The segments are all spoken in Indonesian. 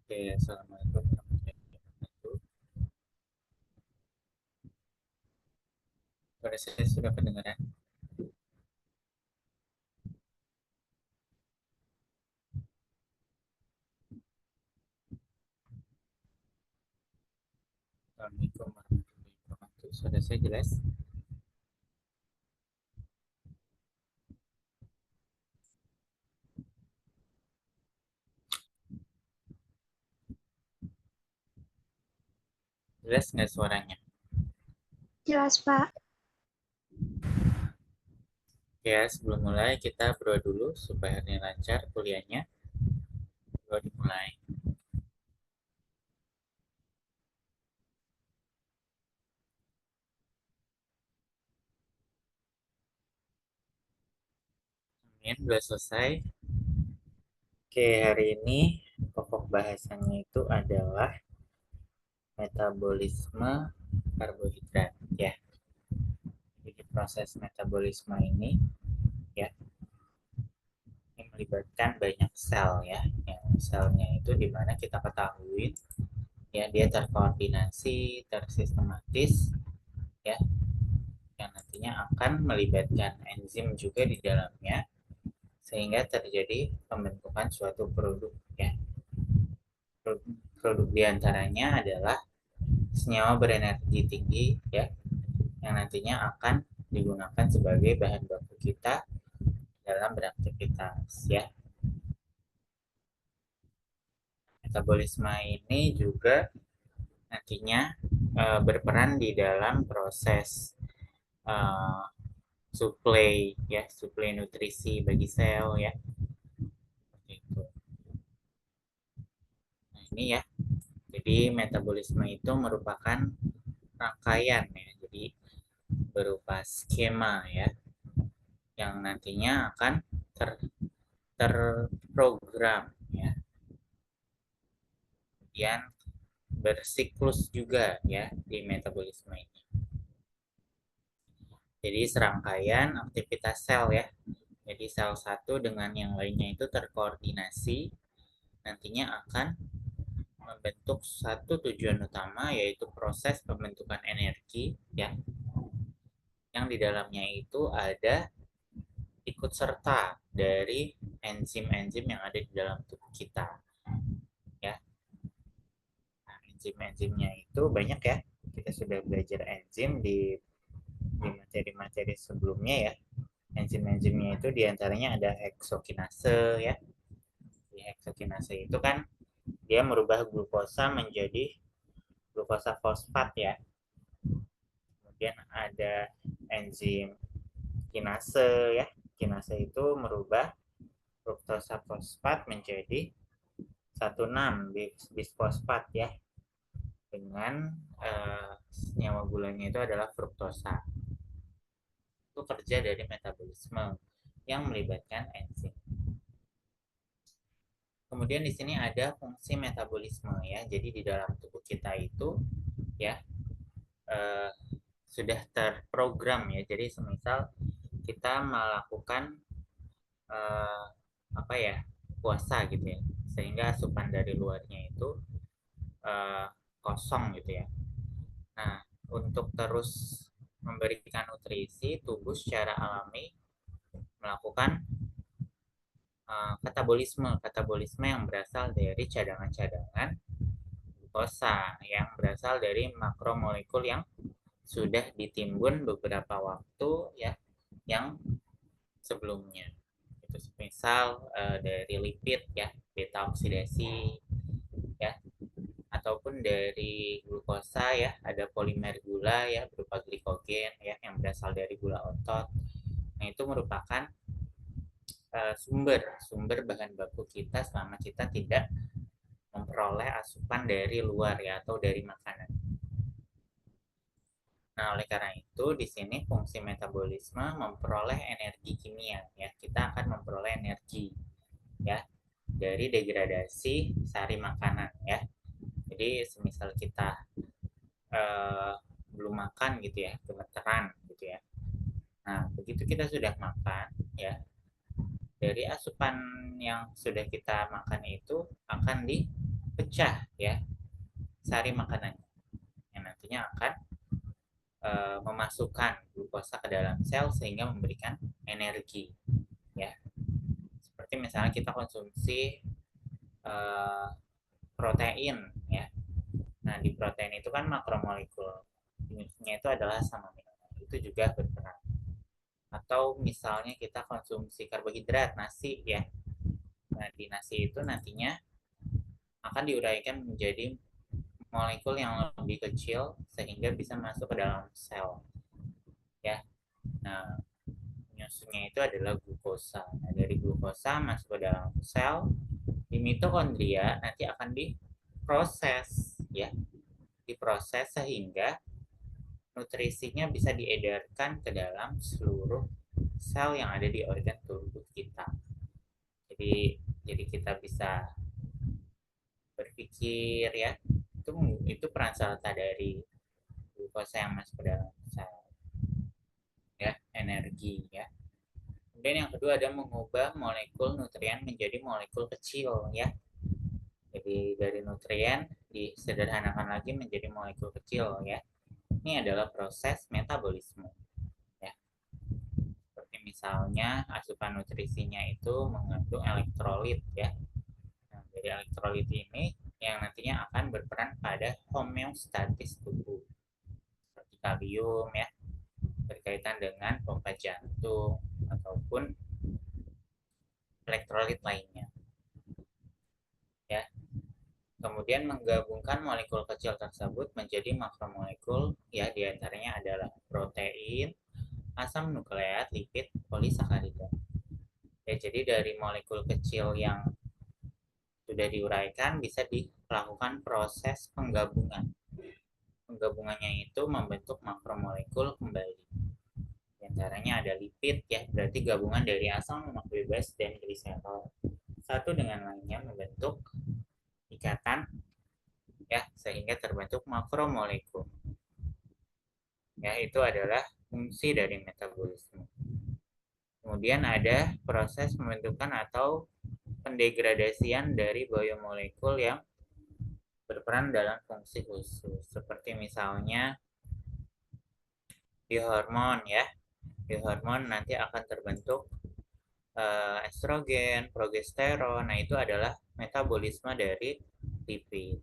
Oke, assalamualaikum warahmatullahi wabarakatuh. Suara saya sudah kedengaran. Assalamualaikum warahmatullahi wabarakatuh. Suara saya jelas. Jelas nggak suaranya? Jelas, Pak. Ya, sebelum mulai kita berdoa dulu supaya hari ini lancar kuliahnya. Doa dimulai. Amin, udah selesai. Oke, hari ini pokok bahasanya itu adalah metabolisme karbohidrat ya. Jadi proses metabolisme ya ini melibatkan banyak sel ya. Yang selnya itu dimana kita ketahui ya dia terkoordinasi, tersistematis ya yang nantinya akan melibatkan enzim juga di dalamnya sehingga terjadi pembentukan suatu produk ya. Produk diantaranya adalah senyawa berenergi tinggi ya yang nantinya akan digunakan sebagai bahan baku kita dalam beraktivitas ya. Metabolisme ini juga nantinya berperan di dalam proses uh, suplai nutrisi bagi sel ya. Itu. Nah, ini ya. Jadi metabolisme itu merupakan rangkaian ya. Jadi berupa skema ya yang nantinya akan ter terprogram ya. Kemudian bersiklus juga ya di metabolisme ini. Jadi serangkaian aktivitas sel ya. Jadi sel satu dengan yang lainnya itu terkoordinasi nantinya akan membentuk satu tujuan utama yaitu proses pembentukan energi ya yang di dalamnya itu ada ikut serta dari enzim-enzim yang ada di dalam tubuh kita ya. Nah, enzim-enzimnya itu banyak ya. Kita sudah belajar enzim di materi-materi sebelumnya ya. Enzim-enzimnya itu diantaranya ada heksokinase ya. Di heksokinase itu kan dia merubah glukosa menjadi glukosa fosfat ya. Kemudian ada enzim kinase ya. Kinase itu merubah fruktosa fosfat menjadi 16 bisfosfat ya dengan senyawa gulanya itu adalah fruktosa. Itu kerja dari metabolisme yang melibatkan enzim. Kemudian di sini ada fungsi metabolisme ya. Jadi di dalam tubuh kita itu ya eh, sudah terprogram ya. Jadi semisal kita melakukan eh, apa ya puasa gitu ya, sehingga asupan dari luarnya itu eh, kosong gitu ya. Nah, untuk terus memberikan nutrisi, tubuh secara alami melakukan katabolisme, katabolisme yang berasal dari cadangan-cadangan glukosa yang berasal dari makromolekul yang sudah ditimbun beberapa waktu ya yang sebelumnya. Itu misal dari lipid ya, beta oksidasi ya, ataupun dari glukosa ya, ada polimer gula ya berupa glikogen ya yang berasal dari gula otot. Nah, itu merupakan sumber sumber bahan baku kita selama kita tidak memperoleh asupan dari luar ya atau dari makanan. Nah, oleh karena itu di sini fungsi metabolisme memperoleh energi kimia ya. Kita akan memperoleh energi ya dari degradasi sari makanan ya. Jadi semisal kita eh, belum makan gitu ya, gemeteran gitu ya. Nah, begitu kita sudah makan ya, dari asupan yang sudah kita makan itu akan pecah ya sari makanan yang nantinya akan memasukkan glukosa ke dalam sel sehingga memberikan energi ya. Seperti misalnya kita konsumsi uh, protein ya. Nah, di protein itu kan makromolekul. Unitnya itu adalah asam amino. Itu juga berperan. Atau misalnya kita konsumsi karbohidrat, nasi ya. Nah, di nasi itu nantinya akan diuraikan menjadi molekul yang lebih kecil sehingga bisa masuk ke dalam sel ya. Nah, penyusunnya itu adalah glukosa. Nah, dari glukosa masuk ke dalam sel di mitokondria nanti akan diproses ya, diproses sehingga nutrisinya bisa diedarkan ke dalam seluruh sel yang ada di organ tubuh kita. Jadi kita bisa berpikir ya, itu peran serta dari glukosa yang masuk ke dalam sel ya, energi ya. Kemudian yang kedua ada mengubah molekul nutrien menjadi molekul kecil ya. Jadi dari nutrien disederhanakan lagi menjadi molekul kecil ya. Ini adalah proses metabolisme ya. Seperti misalnya asupan nutrisinya itu mengandung elektrolit ya. Nah, dari elektrolit ini yang nantinya akan berperan pada homeostatis tubuh seperti kalium ya, berkaitan dengan pompa jantung ataupun elektrolit lainnya ya. Kemudian menggabungkan molekul kecil tersebut menjadi makromolekul ya, diantaranya adalah protein, asam nukleat, lipid, polisakarida ya. Jadi dari molekul kecil yang sudah diuraikan bisa dilakukan proses penggabungannya itu membentuk makromolekul kembali. Di antaranya ada lipid ya, berarti gabungan dari asam lemak bebas dan gliserol satu dengan lainnya membentuk ikatan ya, sehingga terbentuk makromolekul ya. Itu adalah fungsi dari metabolisme. Kemudian ada proses pembentukan atau pendegradasian dari biomolekul yang berperan dalam fungsi khusus, seperti misalnya di hormon ya. Di hormon nanti akan terbentuk estrogen, progesteron. Nah, itu adalah metabolisme dari lipid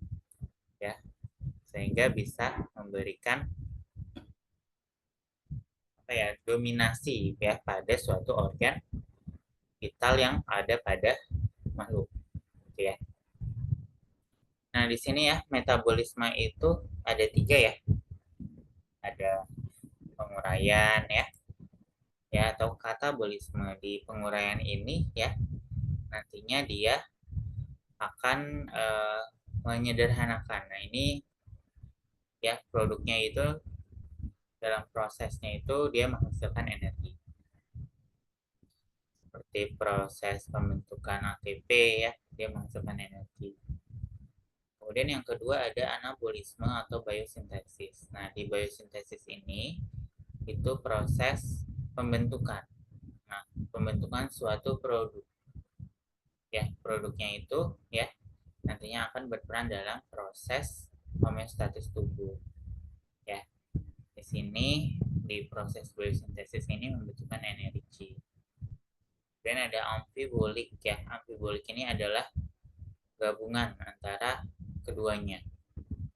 ya, sehingga bisa memberikan apa ya, dominasi ya pada suatu organ vital yang ada pada makhluk gitu ya. Nah, di sini ya metabolisme itu ada 3 ya. Ada penguraian ya atau katabolisme. Di penguraian ini ya nantinya dia akan menyederhanakan. Nah, ini ya produknya itu dalam prosesnya itu dia menghasilkan energi. Seperti proses pembentukan ATP ya, dia menghasilkan energi. Kemudian yang kedua ada anabolisme atau biosintesis. Nah, di biosintesis ini itu proses pembentukan. Nah, pembentukan suatu produk. Ya, produknya itu ya nantinya akan berperan dalam proses homeostatis tubuh. Ya, di sini di proses biosintesis ini membutuhkan energi. Dan ada amfibolik ya. Amfibolik ini adalah gabungan antara keduanya.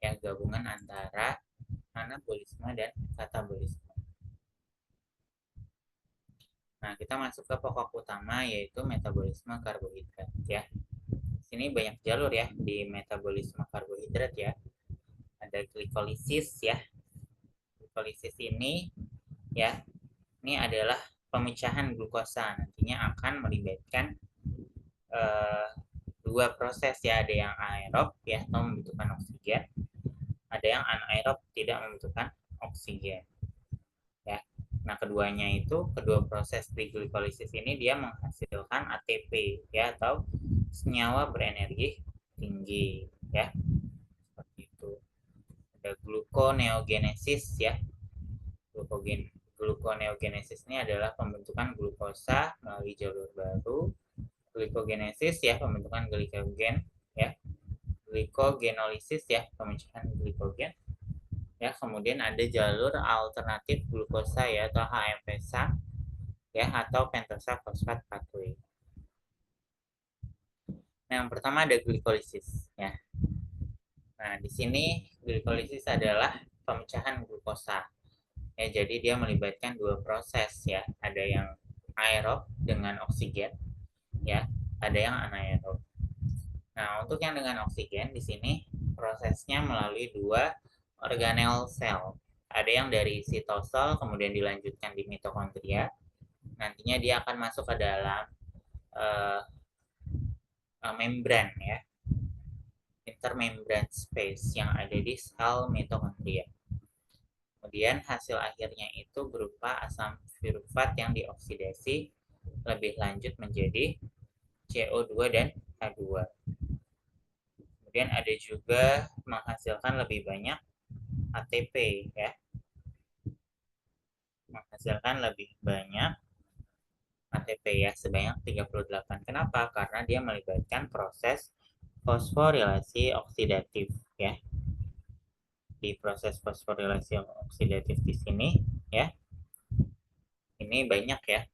Ya, gabungan antara anabolisme dan katabolisme. Nah, kita masuk ke pokok utama yaitu metabolisme karbohidrat ya. Sini banyak jalur ya di metabolisme karbohidrat ya. Ada glikolisis ya. Glikolisis ini ya, ini adalah pemecahan glukosa, nantinya akan melibatkan dua proses ya, ada yang aerob ya atau membutuhkan oksigen, ada yang anaerob tidak membutuhkan oksigen ya. Nah, kedua proses di glikolisis ini dia menghasilkan ATP ya atau senyawa berenergi tinggi ya. Seperti itu. Ada gluconeogenesis ya. Gluconeogenesis ini adalah pembentukan glukosa melalui jalur baru. Glikogenesis ya, pembentukan glikogen ya. glikogenolisis ya, pemecahan glikogen. Ya, kemudian ada jalur alternatif glukosa ya atau HMPasa ya atau pentosa fosfat pathway. Nah, yang pertama ada glikolisis ya. Nah, di sini glikolisis adalah pemecahan glukosa. Ya, jadi dia melibatkan dua proses ya. Ada yang aerob dengan oksigen ya, ada yang anaerob. Nah, untuk yang dengan oksigen di sini prosesnya melalui dua organel sel. Ada yang dari sitosol kemudian dilanjutkan di mitokondria. Nantinya dia akan masuk ke dalam membran ya, intermembran space yang ada di sel mitokondria. Kemudian hasil akhirnya itu berupa asam pirufat yang dioksidasi lebih lanjut menjadi CO2 dan H2. Kemudian ada juga menghasilkan lebih banyak ATP ya. Menghasilkan lebih banyak ATP ya, sebanyak 38. Kenapa? Karena dia melibatkan proses fosforilasi oksidatif ya. Di proses fosforilasi oksidatif di sini ya, ini banyak ya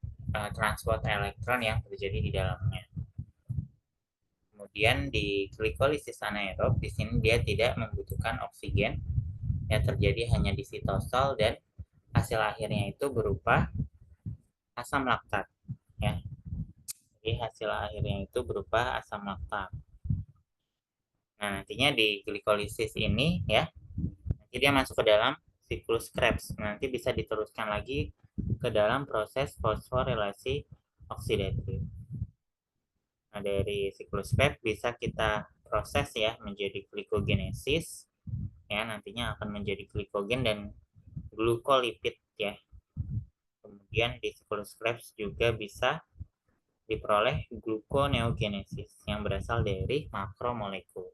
transport elektron yang terjadi di dalamnya. Kemudian di glikolisis anaerob di sini dia tidak membutuhkan oksigen, yang terjadi hanya di sitosol dan hasil akhirnya itu berupa asam laktat ya. Jadi hasil akhirnya itu berupa asam laktat. Nah, nantinya di glikolisis ini ya, nanti dia masuk ke dalam siklus Krebs. Nanti bisa diteruskan lagi ke dalam proses fosforilasi oksidatif. Nah, dari siklus Krebs bisa kita proses ya menjadi glikogenesis. Ya, nantinya akan menjadi glikogen dan glukolipid ya. Kemudian di siklus Krebs juga bisa diperoleh gluconeogenesis yang berasal dari makromolekul.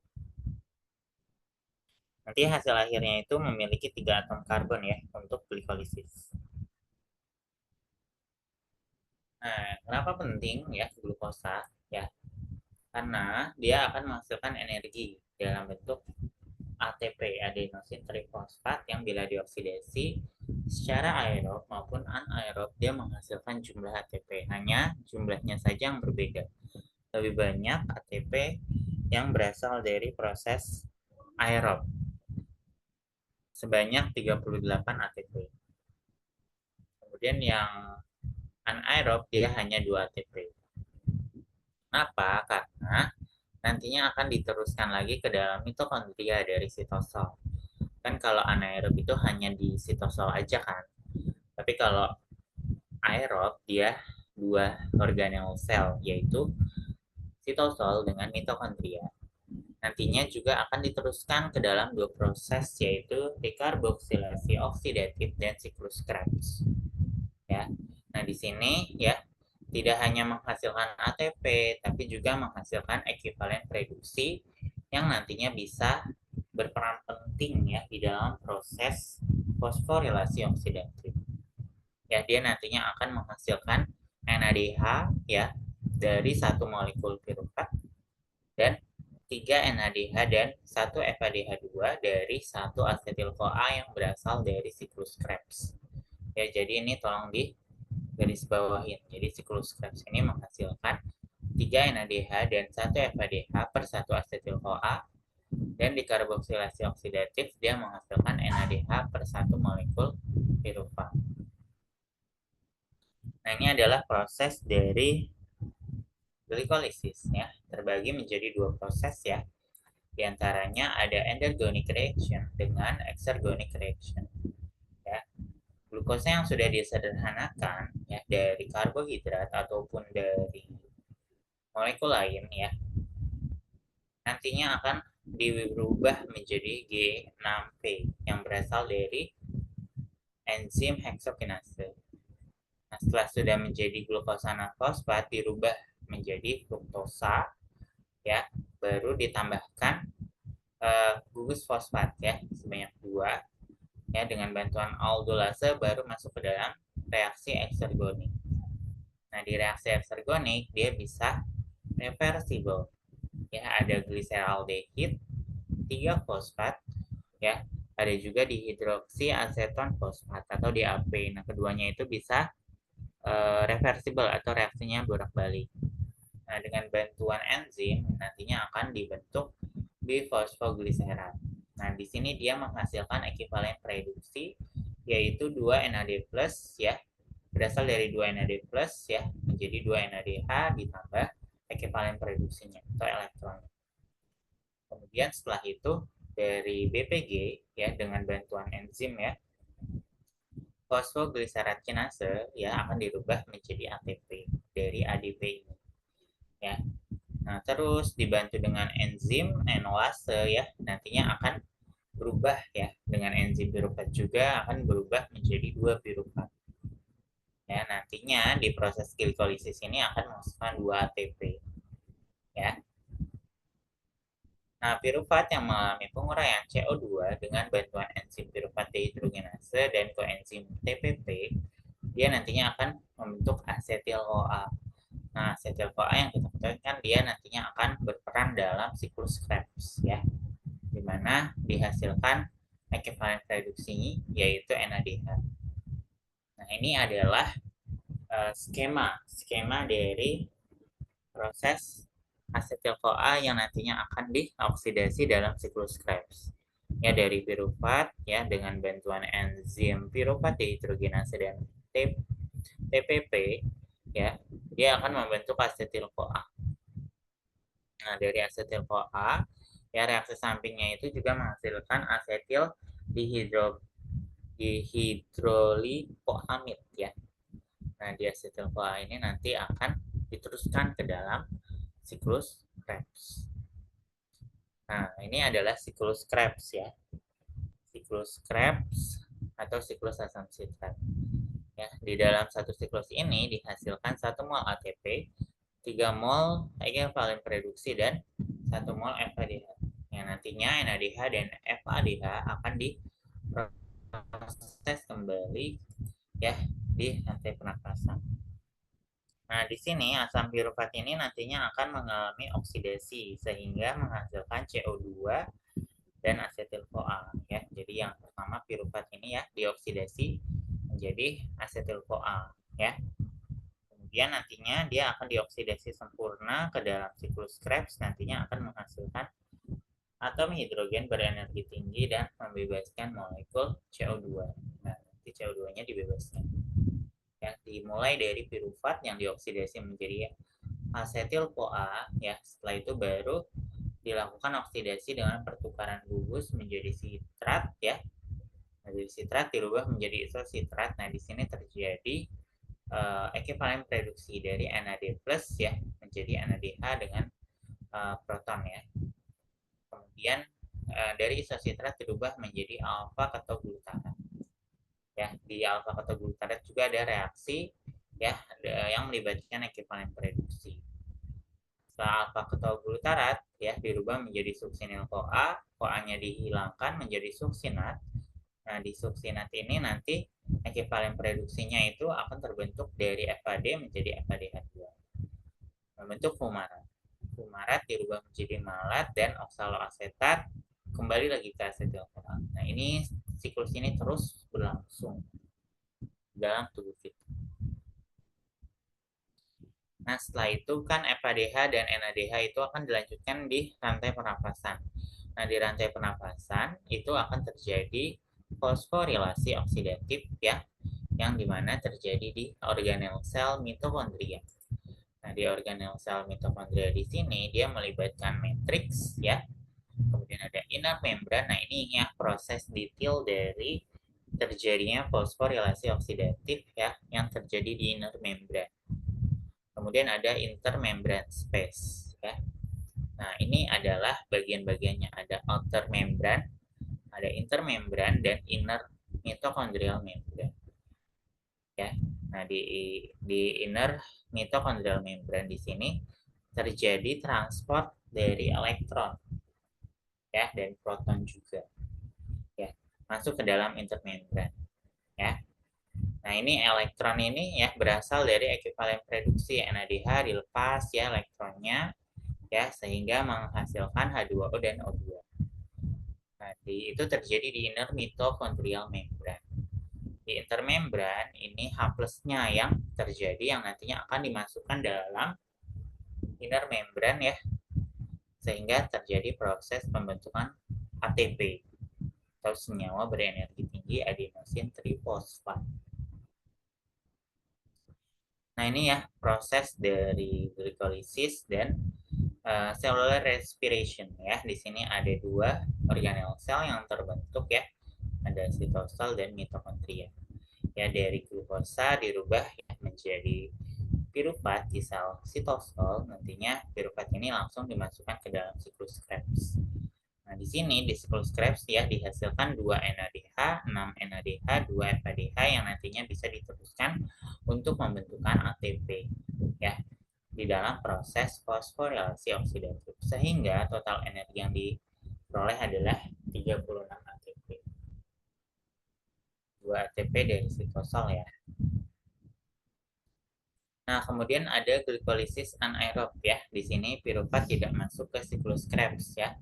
Nanti hasil akhirnya itu memiliki 3 atom karbon ya untuk glikolisis. Nah, kenapa penting ya glukosa ya? Karena dia akan menghasilkan energi dalam bentuk ATP, adenosin trifosfat, yang bila dioksidasi secara aerob maupun anaerob dia menghasilkan jumlah ATP. Hanya jumlahnya saja yang berbeda. Lebih banyak ATP yang berasal dari proses aerob, sebanyak 38 ATP. Kemudian yang anaerob dia hanya 2 ATP. Kenapa? Karena nantinya akan diteruskan lagi ke dalam mitokondria dari sitosol. Kan kalau anaerob itu hanya di sitosol aja kan. Tapi kalau aerob dia 2 organel sel, yaitu sitosol dengan mitokondria. Nantinya juga akan diteruskan ke dalam 2 proses, yaitu dekarboksilasi oksidatif dan siklus Krebs. Ya. Nah, di sini ya tidak hanya menghasilkan ATP, tapi juga menghasilkan ekuivalen reduksi yang nantinya bisa berperan penting ya di dalam proses fosforilasi oksidatif. Ya, dia nantinya akan menghasilkan NADH ya dari 1 molekul pirufat dan 3 NADH dan 1 FADH2 dari 1 asetil-CoA yang berasal dari siklus Krebs. Ya, jadi ini tolong di garis bawahin. Jadi siklus Krebs ini menghasilkan 3 NADH dan 1 FADH per 1 asetil-CoA, dan di karboksilasi oksidatif dia menghasilkan NADH per 1 molekul pirufat. Nah, ini adalah proses dari glikolisis ya, terbagi menjadi 2 proses ya. Di antaranya ada endergonic reaction dengan exergonic reaction. Ya. Glukosa yang sudah disederhanakan ya dari karbohidrat ataupun dari molekul lain ya, nantinya akan dirubah menjadi G6P yang berasal dari enzim heksokinase. Nah, setelah sudah menjadi glukosa fosfat dirubah menjadi fruktosa ya, baru ditambahkan gugus fosfat ya sebanyak 2 ya, dengan bantuan aldolase baru masuk ke dalam reaksi eksergonik. Nah, di reaksi eksergonik dia bisa reversible ya, ada gliseraldehid 3 fosfat ya. Ada juga dihidroksiaseton fosfat atau DAP. Nah, keduanya itu bisa reversibel atau reaksinya bolak-balik. Nah, dengan bantuan enzim nantinya akan dibentuk bifosfogliserat. Nah, di sini dia menghasilkan ekivalen reduksi yaitu 2 NAD+ ya. Berasal dari 2 NAD+ ya menjadi 2 NADH ditambah ekivalen reduksinya atau elektron. Kemudian setelah itu dari BPG ya dengan bantuan enzim ya, fosfogliserat kinase ya akan dirubah menjadi ATP dari ADP ini ya. Nah, terus dibantu dengan enzim enolase ya, nantinya akan berubah ya dengan enzim piruvat juga akan berubah menjadi 2 piruvat. Ya, nantinya di proses glikolisis ini akan menghasilkan 2 ATP ya. Nah, piruvat yang mengalami penguraian CO2 dengan bantuan enzim piruvat dehidrogenase dan koenzim TPP, dia nantinya akan membentuk asetil-CoA. Nah, asetil-CoA yang kita ketahui dia nantinya akan berperan dalam siklus Krebs ya, di mana dihasilkan ekivalen reduksi yaitu NADH. Nah, ini adalah skema dari proses asetil-CoA yang nantinya akan dioksidasi dalam siklus Krebs. Ya, dari piruvat ya dengan bantuan enzim piruvat dehidrogenase dan TPP ya, dia akan membentuk asetil-CoA. Nah, dari asetil-CoA ya reaksi sampingnya itu juga menghasilkan asetil dihidrolipoamid ya. Nah, di asetil-CoA ini nanti akan diteruskan ke dalam siklus Krebs. Nah, ini adalah siklus Krebs ya. Siklus Krebs atau siklus asam sitrat. Ya, di dalam satu siklus ini dihasilkan 1 mol ATP, 3 mol ekivalen reduksi dan 1 mol FADH. Yang nantinya NADH dan FADH akan diproses kembali ya di rantai pernapasan. Nah, di sini asam piruvat ini nantinya akan mengalami oksidasi sehingga menghasilkan CO2 dan asetil-CoA ya. Jadi yang pertama piruvat ini ya dioksidasi menjadi asetil-CoA ya. Kemudian nantinya dia akan dioksidasi sempurna ke dalam siklus Krebs, nantinya akan menghasilkan atom hidrogen berenergi tinggi dan membebaskan molekul CO2. Nah, nanti CO2-nya dibebaskan. Ya, dimulai dari piruvat yang dioksidasi menjadi asetil-CoA ya. Setelah itu baru dilakukan oksidasi dengan pertukaran gugus menjadi sitrat ya. Nah, dari sitrat dirubah menjadi isositrat. Nah, di sini terjadi ekivalen reduksi dari NAD+ ya menjadi NADH dengan proton ya. Kemudian dari isositrat dirubah menjadi alfa ketoglutarat. Ya, di alfa ketoglutarat juga ada reaksi ya yang melibatkan ekivalen reduksi. Setelah alfa ketoglutarat ya dirubah menjadi suksinil CoA, CoA-nya dihilangkan menjadi suksinat. Nah, di suksinat ini nanti ekivalen reduksinya itu akan terbentuk dari FAD menjadi FADH2. Membentuk fumarat. Fumarat dirubah menjadi malat dan oksaloasetat kembali lagi ke asetil-CoA. Nah, ini siklus ini terus berlangsung dalam tubuh kita. Nah, setelah itu kan FADH dan NADH itu akan dilanjutkan di rantai pernapasan. Nah, di rantai pernapasan itu akan terjadi fosforilasi oksidatif ya, yang dimana terjadi di organel sel mitokondria. Nah, di organel sel mitokondria di sini dia melibatkan matriks ya. Kemudian ada inner membran. Nah, ini ya proses detail dari terjadinya fosforilasi oksidatif ya yang terjadi di inner membran. Kemudian ada intermembran space ya. Nah, ini adalah bagian-bagiannya. Ada outer membran, ada intermembran dan inner mitochondrial membran. Ya. Nah, di inner mitochondrial membran di sini terjadi transport dari elektron ya dan proton juga. Ya, masuk ke dalam intermembran ya. Nah, ini elektron ini ya berasal dari ekivalen reduksi NADH dilepas ya elektronnya ya sehingga menghasilkan H2O dan O2. Itu terjadi di inner mitochondrial membrane. Di intermembran ini H plusnya yang terjadi yang nantinya akan dimasukkan dalam inner membran ya, sehingga terjadi proses pembentukan ATP atau senyawa berenergi tinggi adenosin trifosfat. Nah ini ya proses dari glikolisis dan cellular respiration ya. Di sini ada dua organel sel yang terbentuk ya, ada sitosol dan mitokondria. Ya dari glukosa dirubah ya, menjadi pirufat di sel sitosol, nantinya pirufat ini langsung dimasukkan ke dalam siklus Krebs. Nah, di sini di siklus Krebs ya dihasilkan 2 NADH, 6 NADH, 2 FADH yang nantinya bisa diteruskan untuk membentukkan ATP ya di dalam proses fosforilasi oksidatif, sehingga total energi yang diperoleh adalah 36 ATP. 2 ATP dari sitosol ya. Nah, kemudian ada glikolisis anaerob ya. Di sini pirufat tidak masuk ke siklus Krebs ya,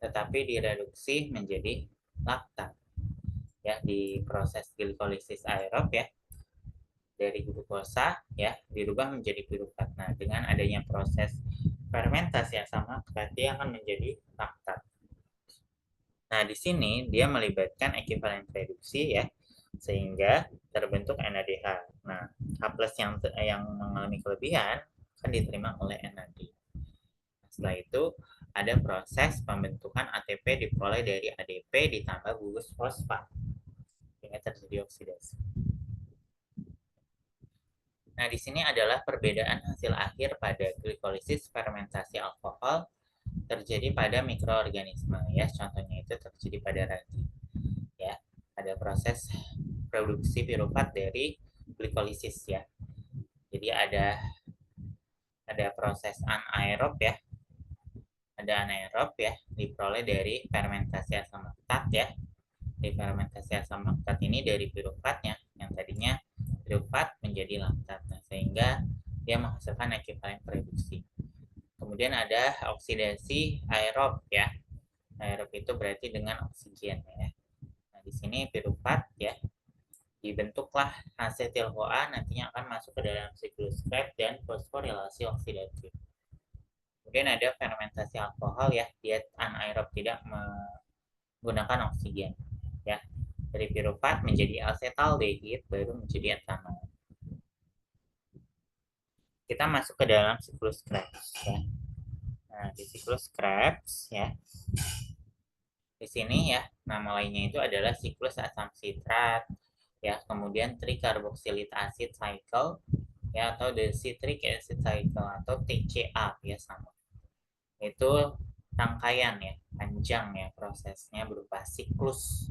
tetapi direduksi menjadi laktat. Ya, di proses glikolisis aerob ya, dari glukosa ya dirubah menjadi pirufat. Nah, dengan adanya proses fermentasi asam laktat dia akan menjadi laktat. Nah, di sini dia melibatkan ekivalen reduksi ya, sehingga terbentuk NADH. Nah, H plus yang mengalami kelebihan akan diterima oleh NAD. Setelah itu ada proses pembentukan ATP diperoleh dari ADP ditambah gugus fosfat sehingga terjadi oksidasi. Nah, di sini adalah perbedaan hasil akhir pada glikolisis fermentasi alkohol terjadi pada mikroorganisme ya. Contohnya itu terjadi pada ragi. Ya, ada proses produksi pirufat dari glikolisis ya. Jadi ada proses anaerob ya. Ada anaerob ya, diperoleh dari fermentasi asam laktat ya. Di fermentasi asam laktat ini dari piruvatnya yang tadinya pirufat menjadi laktat. Nah, sehingga dia menghasilkan ekivalen reduksi. Kemudian ada oksidasi aerob ya. Aerob itu berarti dengan oksigen ya. Nah, di sini pirufat ya dibentuklah asetil-CoA nantinya akan masuk ke dalam siklus Krebs dan fosforilasi oksidatif. Kemudian ada fermentasi alkohol ya, dia anaerob tidak menggunakan oksigen ya. Dari pirufat menjadi asetaldehid baru menjadi etanol. Kita masuk ke dalam siklus Krebs ya. Nah, di siklus Krebs ya. Di sini ya, nama lainnya itu adalah siklus asam sitrat ya, kemudian trikarboksilit acid cycle ya, atau the citric acid cycle atau TCA ya sama. Itu rangkaian ya, panjang ya prosesnya berupa siklus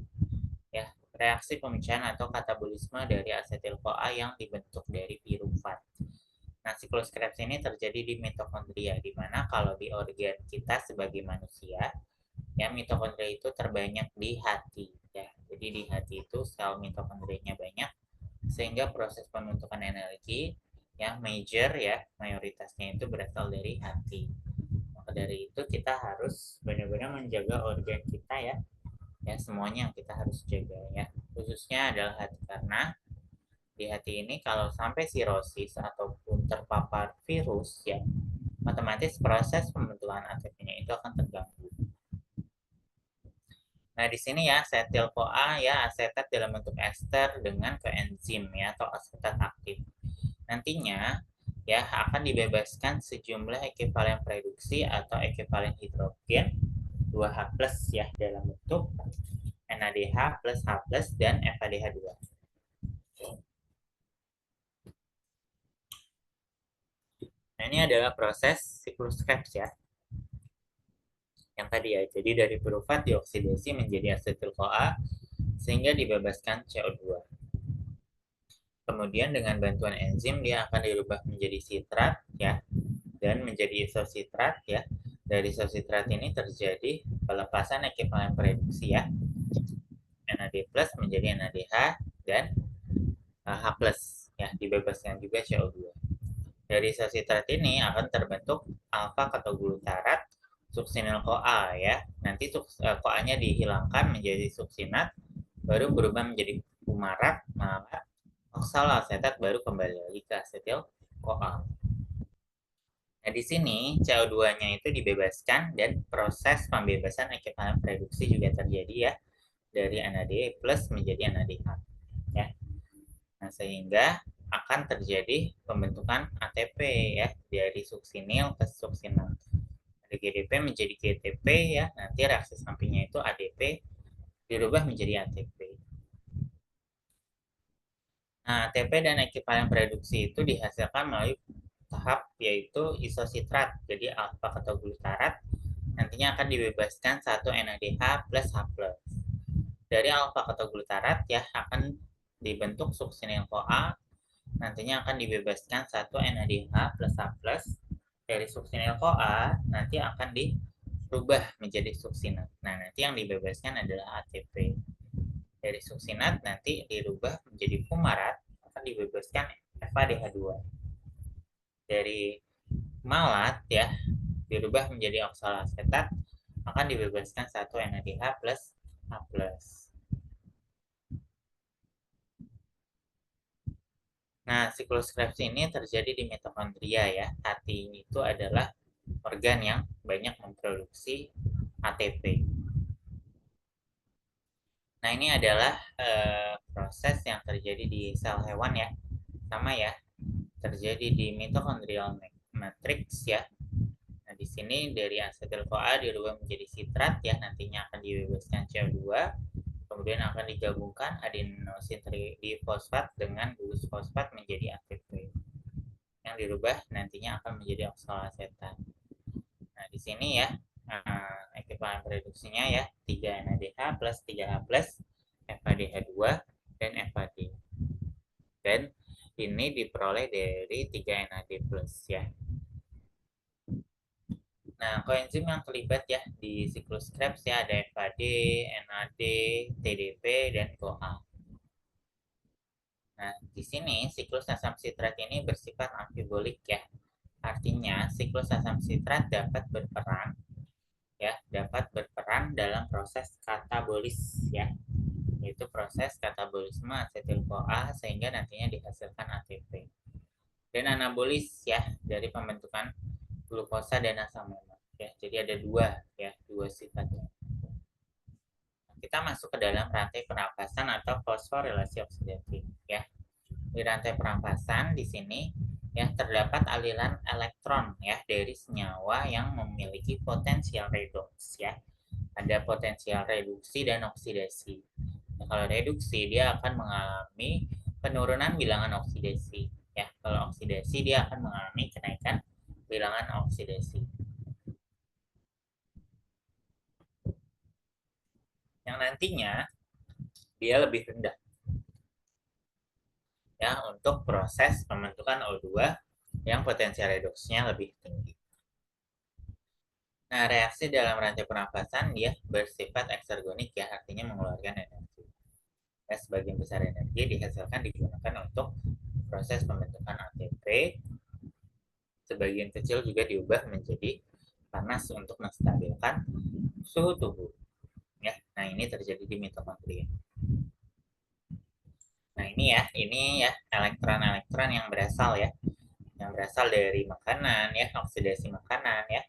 ya, reaksi pemisahan atau katabolisme dari asetil-CoA yang dibentuk dari pirufat. Nah, siklus Krebs ini terjadi di mitokondria, di mana kalau di organ kita sebagai manusia, ya mitokondria itu terbanyak di hati ya. Jadi di hati itu sel mitokondrianya banyak, sehingga proses pembentukan energi yang major ya, mayoritasnya itu berasal dari hati. Maka dari itu kita harus benar-benar menjaga organ kita ya. Ya, semuanya yang kita harus jaga ya. Khususnya adalah hati, karena di hati ini kalau sampai sirosis ataupun terpapar virus ya, otomatis proses pembentukan ATP-nya itu akan terganggu. Nah, di sini ya asetil-CoA ya asetat dalam bentuk ester dengan koenzim ya atau asetat aktif. Nantinya ya akan dibebaskan sejumlah ekivalen reduksi atau ekivalen hidrogen 2H+ ya dalam bentuk NADH plus H+ dan FADH2. Nah, ini adalah proses siklus Krebs ya. Yang tadi ya, jadi dari pirufat dioksidasi menjadi asetil-CoA sehingga dibebaskan CO2. Kemudian dengan bantuan enzim dia akan dirubah menjadi sitrat ya dan menjadi isositrat ya. Dari isositrat ini terjadi pelepasan ekivalen reduksi ya. NAD+ menjadi NADH dan H+ ya, dibebaskan juga CO2. Dari isositrat ini akan terbentuk alfa ketoglutarat suksinil-CoA ya. Nanti CoA-nya dihilangkan menjadi suksinat, baru berubah menjadi fumarat, maka oksaloasetat baru kembali lagi ke asetil-CoA. Nah, di sini CO2-nya itu dibebaskan dan proses pembebasan ekivalen reduksi juga terjadi ya, dari NADH plus menjadi NADH ya. Nah, sehingga akan terjadi pembentukan ATP ya, dari suksinil ke suksinat. Dari GDP menjadi GTP ya, nanti reaksi sampingnya itu ADP dirubah menjadi ATP. Nah, ATP dan ekivalen reduksi itu dihasilkan melalui tahap yaitu isositrat. Jadi alfa ketoglutarat nantinya akan dibebaskan 1 NADH plus H+. Dari alfa ketoglutarat ya akan dibentuk suksinil-CoA, nantinya akan dibebaskan 1 NADH plus H+. Dari suksinil-CoA nanti akan dirubah menjadi suksinat. Nah, nanti yang dibebaskan adalah ATP. Dari suksinat nanti dirubah menjadi fumarat, akan dibebaskan FADH2. Dari malat ya dirubah menjadi oksaloasetat, akan dibebaskan 1 NADH plus H+. Nah, siklus Krebs ini terjadi di mitokondria ya. Hati itu adalah organ yang banyak memproduksi ATP. Nah, ini adalah proses yang terjadi di sel hewan ya. Sama ya, terjadi di mitokondrial matrix ya. Nah, di sini dari asetil-CoA dirubah menjadi sitrat ya, nantinya akan dibebaskan CO2, kemudian akan digabungkan adenosin trifosfat dengan gugus fosfat menjadi ATP. Yang dirubah nantinya akan menjadi oksaloasetat. Nah, di sini ya, ekivalen reduksinya ya 3 NADH plus 3H plus FADH2 dan FAD. Dan ini diperoleh dari 3 NAD plus ya. Nah, koenzim yang terlibat ya di siklus Krebs ya ada FAD, NAD, TDP, dan CoA. Nah, di sini siklus asam sitrat ini bersifat amfibolik ya. Artinya siklus asam sitrat dapat berperan dalam proses katabolis ya, yaitu proses katabolisme asetil-CoA sehingga nantinya dihasilkan ATP. Dan anabolis ya dari pembentukan glukosa dan asam lemak ya. Jadi ada dua sifatnya. Kita masuk ke dalam rantai pernapasan atau fosforilasi oksidatif ya. Di rantai pernapasan di sini ya terdapat aliran elektron ya dari senyawa yang memiliki potensial redoks ya. Ada potensial reduksi dan oksidasi. Nah, kalau reduksi dia akan mengalami penurunan bilangan oksidasi ya. Kalau oksidasi dia akan mengalami kenaikan bilangan oksidasi. Yang nantinya dia lebih rendah ya untuk proses pembentukan O2 yang potensial reduksinya lebih tinggi. Nah, reaksi dalam rantai pernapasan dia bersifat eksergonik ya, artinya mengeluarkan energi. Ya, sebagian besar energi dihasilkan digunakan untuk proses pembentukan ATP. Sebagian kecil juga diubah menjadi panas untuk menstabilkan suhu tubuh. Ya, nah ini terjadi di mitokondria. Nah, ini ya elektron-elektron yang berasal dari makanan ya, oksidasi makanan ya.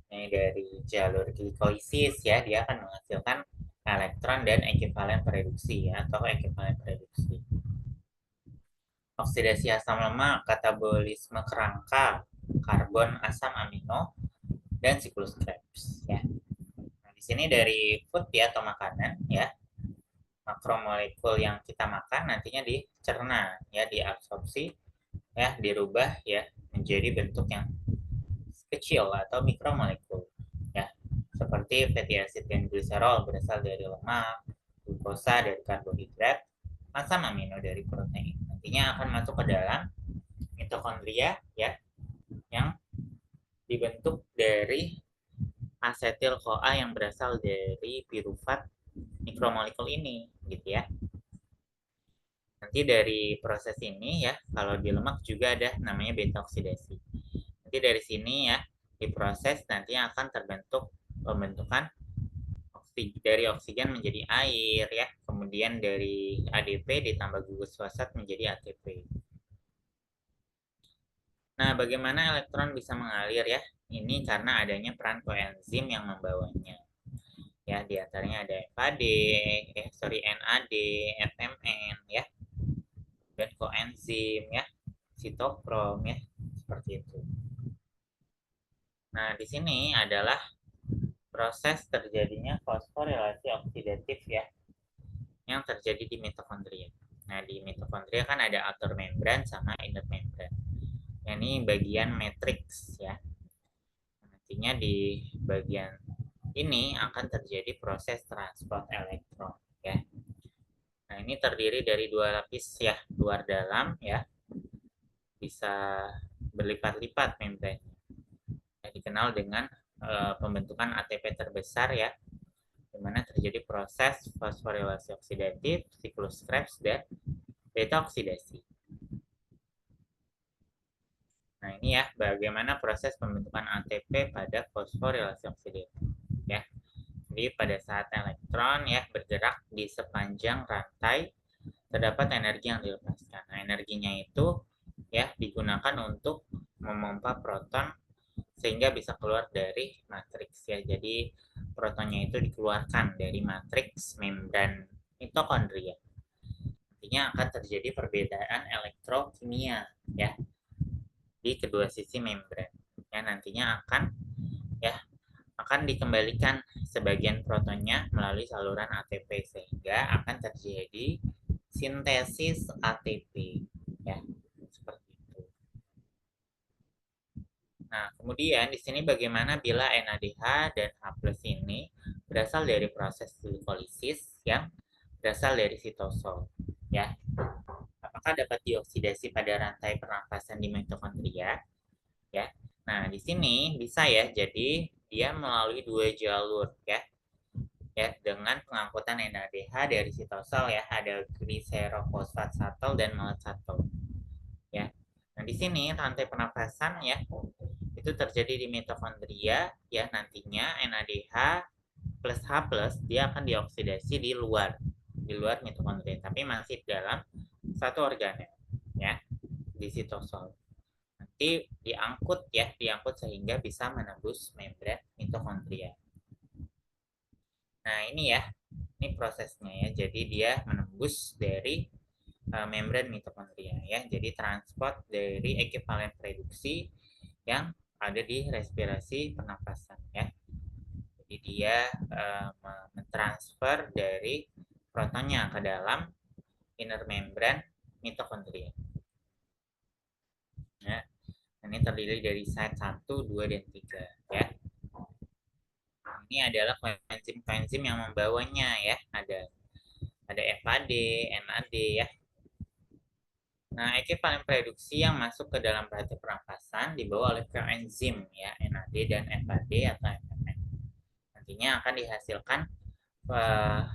Ini dari jalur glikolisis ya, dia akan menghasilkan elektron dan ekivalen reduksi ya, atau ekivalen reduksi. Oksidasi asam lemak, katabolisme kerangka, karbon asam amino, dan siklus Krebs ya. Nah, di sini dari food ya atau makanan ya, makromolekul yang kita makan nantinya dicerna ya, diabsorpsi ya, dirubah ya menjadi bentuk yang kecil atau mikromolekul ya, seperti fatty acid dan gliserol berasal dari lemak, glukosa dari karbohidrat, asam amino dari protein. Nantinya akan masuk ke dalam mitokondria ya, yang dibentuk dari asetil-CoA yang berasal dari pirufat mikromolekul ini gitu ya. Nanti dari proses ini ya, kalau di lemak juga ada namanya beta oksidasi. Nanti dari sini ya, diproses nantinya akan terbentuk pembentukan dari oksigen menjadi air ya, kemudian dari ADP ditambah gugus fosfat menjadi ATP. Nah, bagaimana elektron bisa mengalir ya? Ini karena adanya peran koenzim yang membawanya. Ya, diantaranya ada NAD, FMN ya, dan koenzim ya, sitokrom ya, seperti itu. Nah, di sini adalah proses terjadinya fosforilasi oksidatif ya, yang terjadi di mitokondria. Nah, di mitokondria kan ada outer membrane sama inner membrane. Ini bagian matriks ya. Nantinya di bagian ini akan terjadi proses transport elektron ya. Nah, ini terdiri dari dua lapis ya, luar dalam ya. Bisa berlipat-lipat membrane. Dikenal dengan pembentukan ATP terbesar ya, di mana terjadi proses fosforilasi oksidatif, siklus Krebs, dan beta oksidasi. Nah, ini ya bagaimana proses pembentukan ATP pada fosforilasi oksidatif ya. Jadi pada saat elektron ya bergerak di sepanjang rantai terdapat energi yang dilepaskan. Nah, energinya itu ya digunakan untuk memompa proton sehingga bisa keluar dari matriks ya. Jadi protonnya itu dikeluarkan dari matriks membran mitokondria. Nantinya akan terjadi perbedaan elektrokimia ya di kedua sisi membran. Ya, nantinya akan dikembalikan sebagian protonnya melalui saluran ATP sehingga akan terjadi sintesis ATP ya, seperti itu. Nah, kemudian di sini bagaimana bila NADH dan H+ ini berasal dari proses glikolisis yang berasal dari sitosol ya. Apakah dapat dioksidasi pada rantai pernafasan di mitokondria ya. Nah, di sini bisa ya, jadi dia melalui dua jalur ya. Ya, dengan pengangkutan NADH dari sitosol ya, ada gliserofosfat shuttle dan malate shuttle. Ya. Nah, di sini rantai pernafasan ya itu terjadi di mitokondria ya, nantinya NADH plus H+ dia akan dioksidasi di luar mitokondria, tapi masih dalam satu organel ya, di sitosol. Nanti diangkut sehingga bisa menembus membran mitokondria. Nah, ini ya, ini prosesnya ya. Jadi dia menembus dari membran mitokondria ya. Jadi transport dari ekivalen reduksi yang ada di respirasi pernapasan ya. Jadi dia mentransfer dari protonnya ke dalam inner membran mitokondria. Ya. Ini terdiri dari site 1, 2, dan 3 ya. Ini adalah koenzim-koenzim yang membawanya ya. Ada FAD, NAD ya. Nah, ekivalen reduksi yang masuk ke dalam rantai pernapasan dibawa oleh koenzim ya, NAD dan FAD atau FMN. Nantinya akan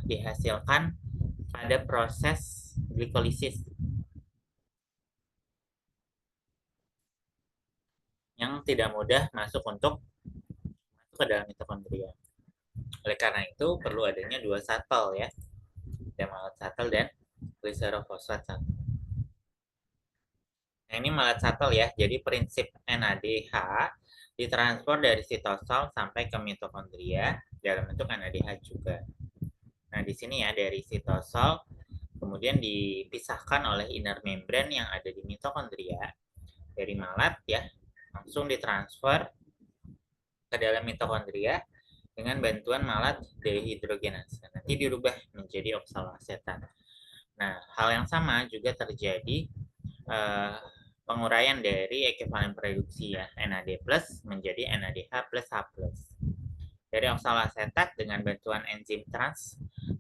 dihasilkan pada proses glikolisis yang tidak mudah masuk ke dalam mitokondria. Oleh karena itu perlu adanya dua shuttle ya, malate shuttle dan gliserofosfat shuttle. Nah, ini malate shuttle ya. Jadi prinsip NADH ditransfer dari sitosol sampai ke mitokondria dalam bentuk NADH juga. Nah, di sini ya dari sitosol kemudian dipisahkan oleh inner membrane yang ada di mitokondria dari malat ya, langsung ditransfer ke dalam mitokondria dengan bantuan malat dehidrogenase. Nanti dirubah menjadi oksaloasetat. Nah, hal yang sama juga terjadi penguraian dari ekivalen reduksi ya, NAD+ menjadi NADH plus H+. Dari oksaloasetat dengan bantuan enzim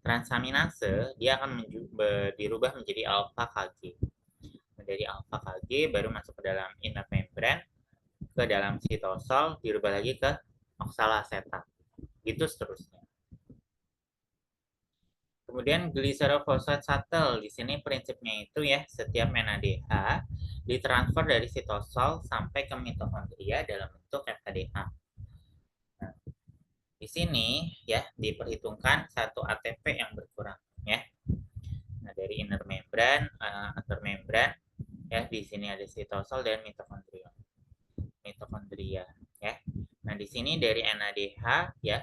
transaminase, dia akan dirubah menjadi alpha Kg. Dari alpha Kg baru masuk ke dalam inner membrane, ke dalam sitosol, dirubah lagi ke oksaloasetat. Gitu seterusnya. Kemudian gliserofosfat shuttle, di sini prinsipnya itu ya, setiap NADH ditransfer dari sitosol sampai ke mitokondria dalam bentuk FADH. Nah, di sini ya diperhitungkan satu ATP yang berkurang ya. Nah, dari inner membran, outer membran ya, di sini ada sitosol dan mitokondria. Mitokondria ya. Nah, di sini dari NADH ya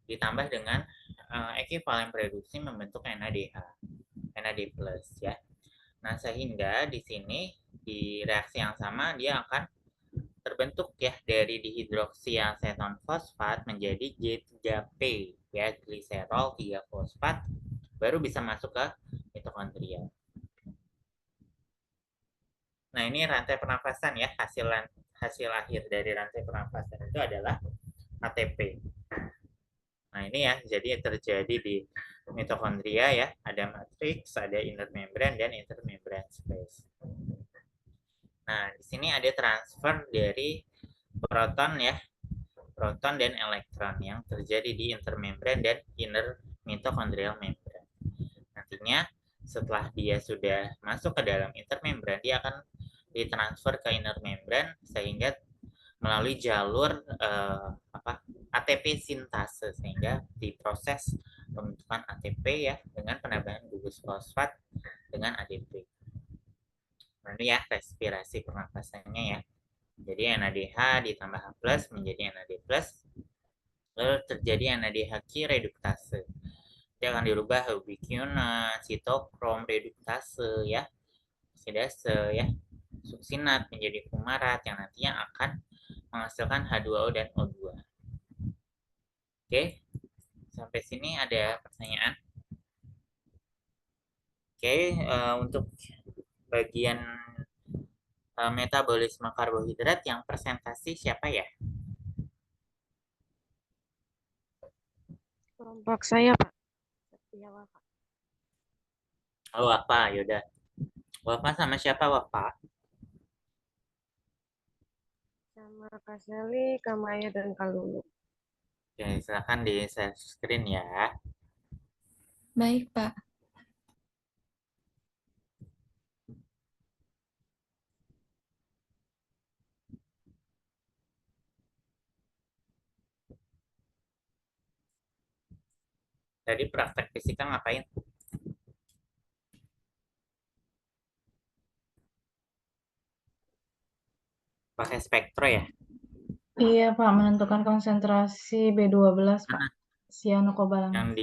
ditambah dengan ekuivalen reduksi membentuk NADH, NAD+ ya. Nah, sehingga di sini di reaksi yang sama dia akan terbentuk ya dari dihidroksiaseton fosfat menjadi G3P ya, gliserol 3 fosfat baru bisa masuk ke mitokondria. Nah, ini rantai pernafasan ya, hasil akhir dari rantai pernafasan itu adalah ATP. Nah, ini ya, jadi terjadi di mitokondria ya, ada matriks, ada inner membrane dan intermembran space. Nah, di sini ada transfer dari proton ya, proton dan elektron yang terjadi di intermembran dan inner mitochondrial membrane. Nantinya setelah dia sudah masuk ke dalam intermembran, dia akan ditransfer ke inner membran sehingga melalui jalur ATP sintase sehingga diproses pembentukan ATP ya dengan penambahan gugus fosfat dengan ADP. Nah, ini ya respirasi pernapasannya ya. Jadi NADH ditambah H+ menjadi NAD+, lalu terjadi NADH reduktase. Dia akan dirubah ubiquinone, sitokrom reduktase ya, oksidase ya, suksinat menjadi fumarat yang nantinya akan menghasilkan H2O dan O2. Oke, sampai sini ada pertanyaan? Oke, untuk bagian metabolisme karbohidrat yang presentasi siapa ya? Kelompok saya, Pak. Setia Wafa. Oh, apa? Yaudah. Wafa sama siapa Wafa? Sama Kak Sally, Kak Maya, dan Kak Lulu. Oke, silahkan di share screen ya. Baik, Pak. Tadi praktek fisika ngapain? Pakai spektro ya? Iya, Pak, menentukan konsentrasi B12, Pak. Mana? Cyanocobalamin.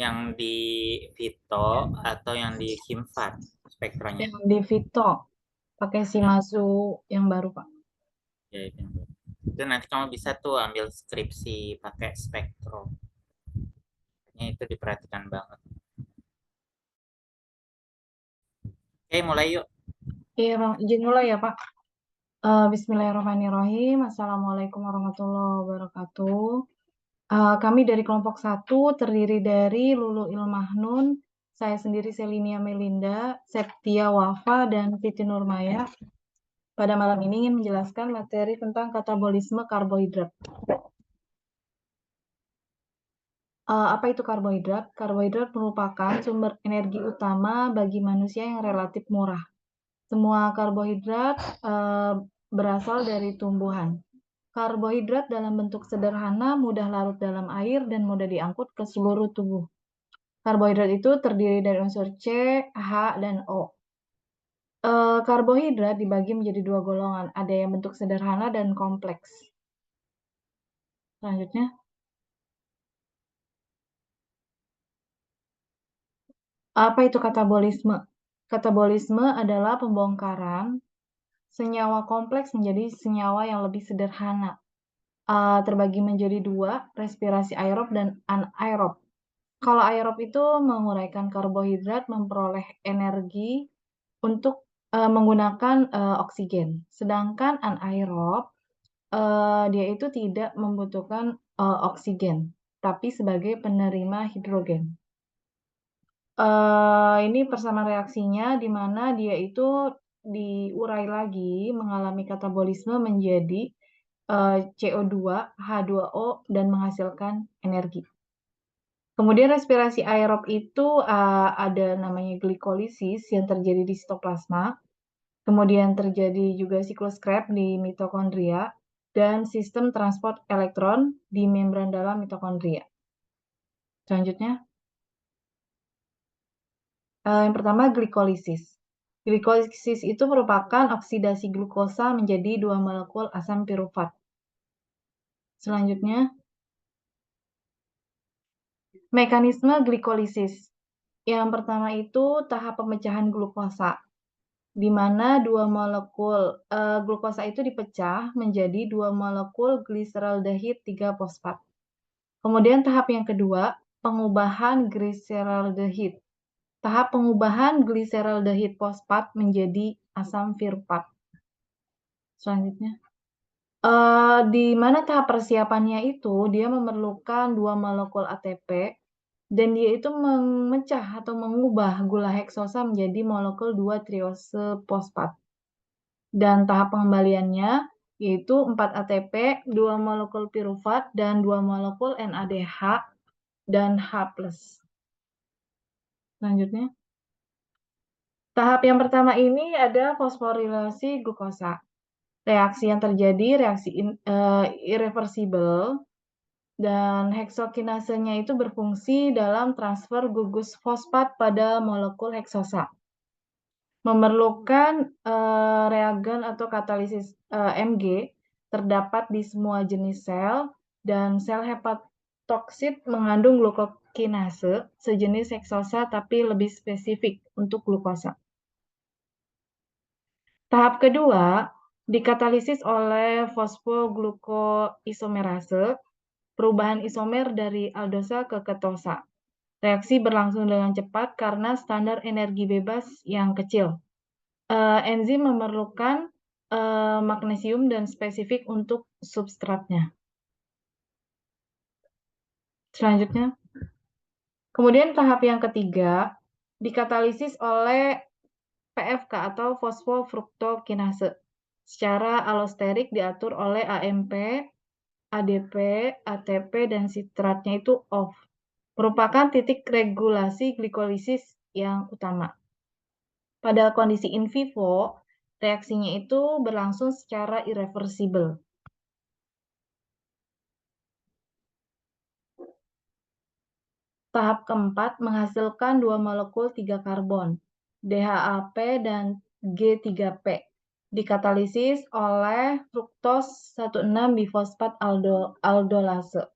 Yang di Vito atau yang di Himfat spektronya? Yang di Vito, pakai Shimazu yang baru, Pak. Ya, itu nanti kamu bisa tuh ambil skripsi pakai spektro. Itu diperhatikan banget. Oke, mulai yuk. Iya, Bang. Izin mulai ya, Pak. Bismillahirrahmanirrahim. Assalamualaikum warahmatullahi wabarakatuh. Kami dari kelompok 1 terdiri dari Lulu Ilmahnun, saya sendiri Selinia Melinda, Septia Wafa, dan Siti Nurmaya. Pada malam ini ingin menjelaskan materi tentang katabolisme karbohidrat. Apa itu karbohidrat? Karbohidrat merupakan sumber energi utama bagi manusia yang relatif murah. Semua karbohidrat berasal dari tumbuhan. Karbohidrat dalam bentuk sederhana mudah larut dalam air dan mudah diangkut ke seluruh tubuh. Karbohidrat itu terdiri dari unsur C, H, dan O. Karbohidrat dibagi menjadi 2 golongan, ada yang bentuk sederhana dan kompleks. Selanjutnya. Apa itu katabolisme? Katabolisme adalah pembongkaran senyawa kompleks menjadi senyawa yang lebih sederhana. Terbagi menjadi 2, respirasi aerob dan anaerob. Kalau aerob itu menguraikan karbohidrat memperoleh energi untuk menggunakan oksigen. Sedangkan anaerob dia itu tidak membutuhkan oksigen, tapi sebagai penerima hidrogen. Ini persamaan reaksinya di mana dia itu diurai lagi mengalami katabolisme menjadi CO2, H2O, dan menghasilkan energi. Kemudian respirasi aerob itu ada namanya glikolisis yang terjadi di sitoplasma. Kemudian terjadi juga siklus Krebs di mitokondria dan sistem transport elektron di membran dalam mitokondria. Selanjutnya, yang pertama glikolisis. Glikolisis itu merupakan oksidasi glukosa menjadi 2 molekul asam pirufat. Selanjutnya, mekanisme glikolisis. Yang pertama itu tahap pemecahan glukosa, di mana 2 molekul glukosa itu dipecah menjadi 2 molekul gliseraldehid 3 fosfat. Kemudian tahap yang kedua, pengubahan gliseraldehid. Tahap pengubahan gliseraldehid fosfat menjadi asam pirufat. Selanjutnya, di mana tahap persiapannya itu dia memerlukan 2 molekul ATP dan dia itu memecah atau mengubah gula heksosa menjadi molekul 2 triose fosfat. Dan tahap pengembaliannya yaitu 4 ATP, 2 molekul pirufat, dan 2 molekul NADH dan H+. Selanjutnya, tahap yang pertama ini ada fosforilasi glukosa. Reaksi yang terjadi, reaksi irreversibel, dan heksokinasenya itu berfungsi dalam transfer gugus fosfat pada molekul heksosa. Memerlukan reagen atau katalisis Mg terdapat di semua jenis sel, dan sel hepatoksit mengandung glukokinase, sejenis heksosa tapi lebih spesifik untuk glukosa. Tahap kedua, dikatalisis oleh fosfoglukoisomerase, perubahan isomer dari aldosa ke ketosa. Reaksi berlangsung dengan cepat karena standar energi bebas yang kecil. Enzim memerlukan magnesium dan spesifik untuk substratnya. Selanjutnya, kemudian tahap yang ketiga, dikatalisis oleh PFK atau fosfofruktokinase. Secara alosterik diatur oleh AMP, ADP, ATP, dan sitratnya itu off. Merupakan titik regulasi glikolisis yang utama. Pada kondisi in vivo, reaksinya itu berlangsung secara irreversibel. Tahap keempat menghasilkan 2 molekul 3 karbon, DHAP dan G3P, dikatalisis oleh fruktos 1,6-bifosfat aldolase.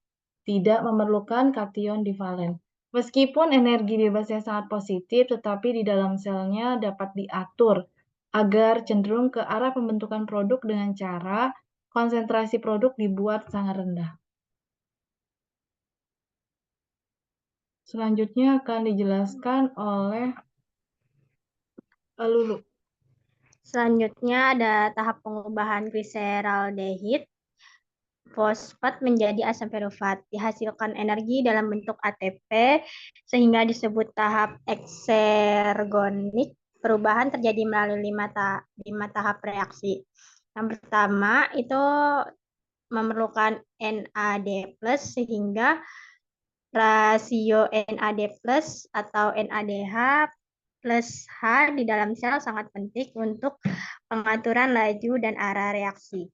Tidak memerlukan kation divalen. Meskipun energi bebasnya sangat positif, tetapi di dalam selnya dapat diatur agar cenderung ke arah pembentukan produk dengan cara konsentrasi produk dibuat sangat rendah. Selanjutnya akan dijelaskan oleh Lulu. Selanjutnya ada tahap pengubahan gliseraldehid fosfat menjadi asam pirufat. Dihasilkan energi dalam bentuk ATP sehingga disebut tahap eksergonik. Perubahan terjadi melalui 5 tahap reaksi. Yang pertama itu memerlukan NAD+ sehingga rasio NAD+ atau NADH plus H di dalam sel sangat penting untuk pengaturan laju dan arah reaksi.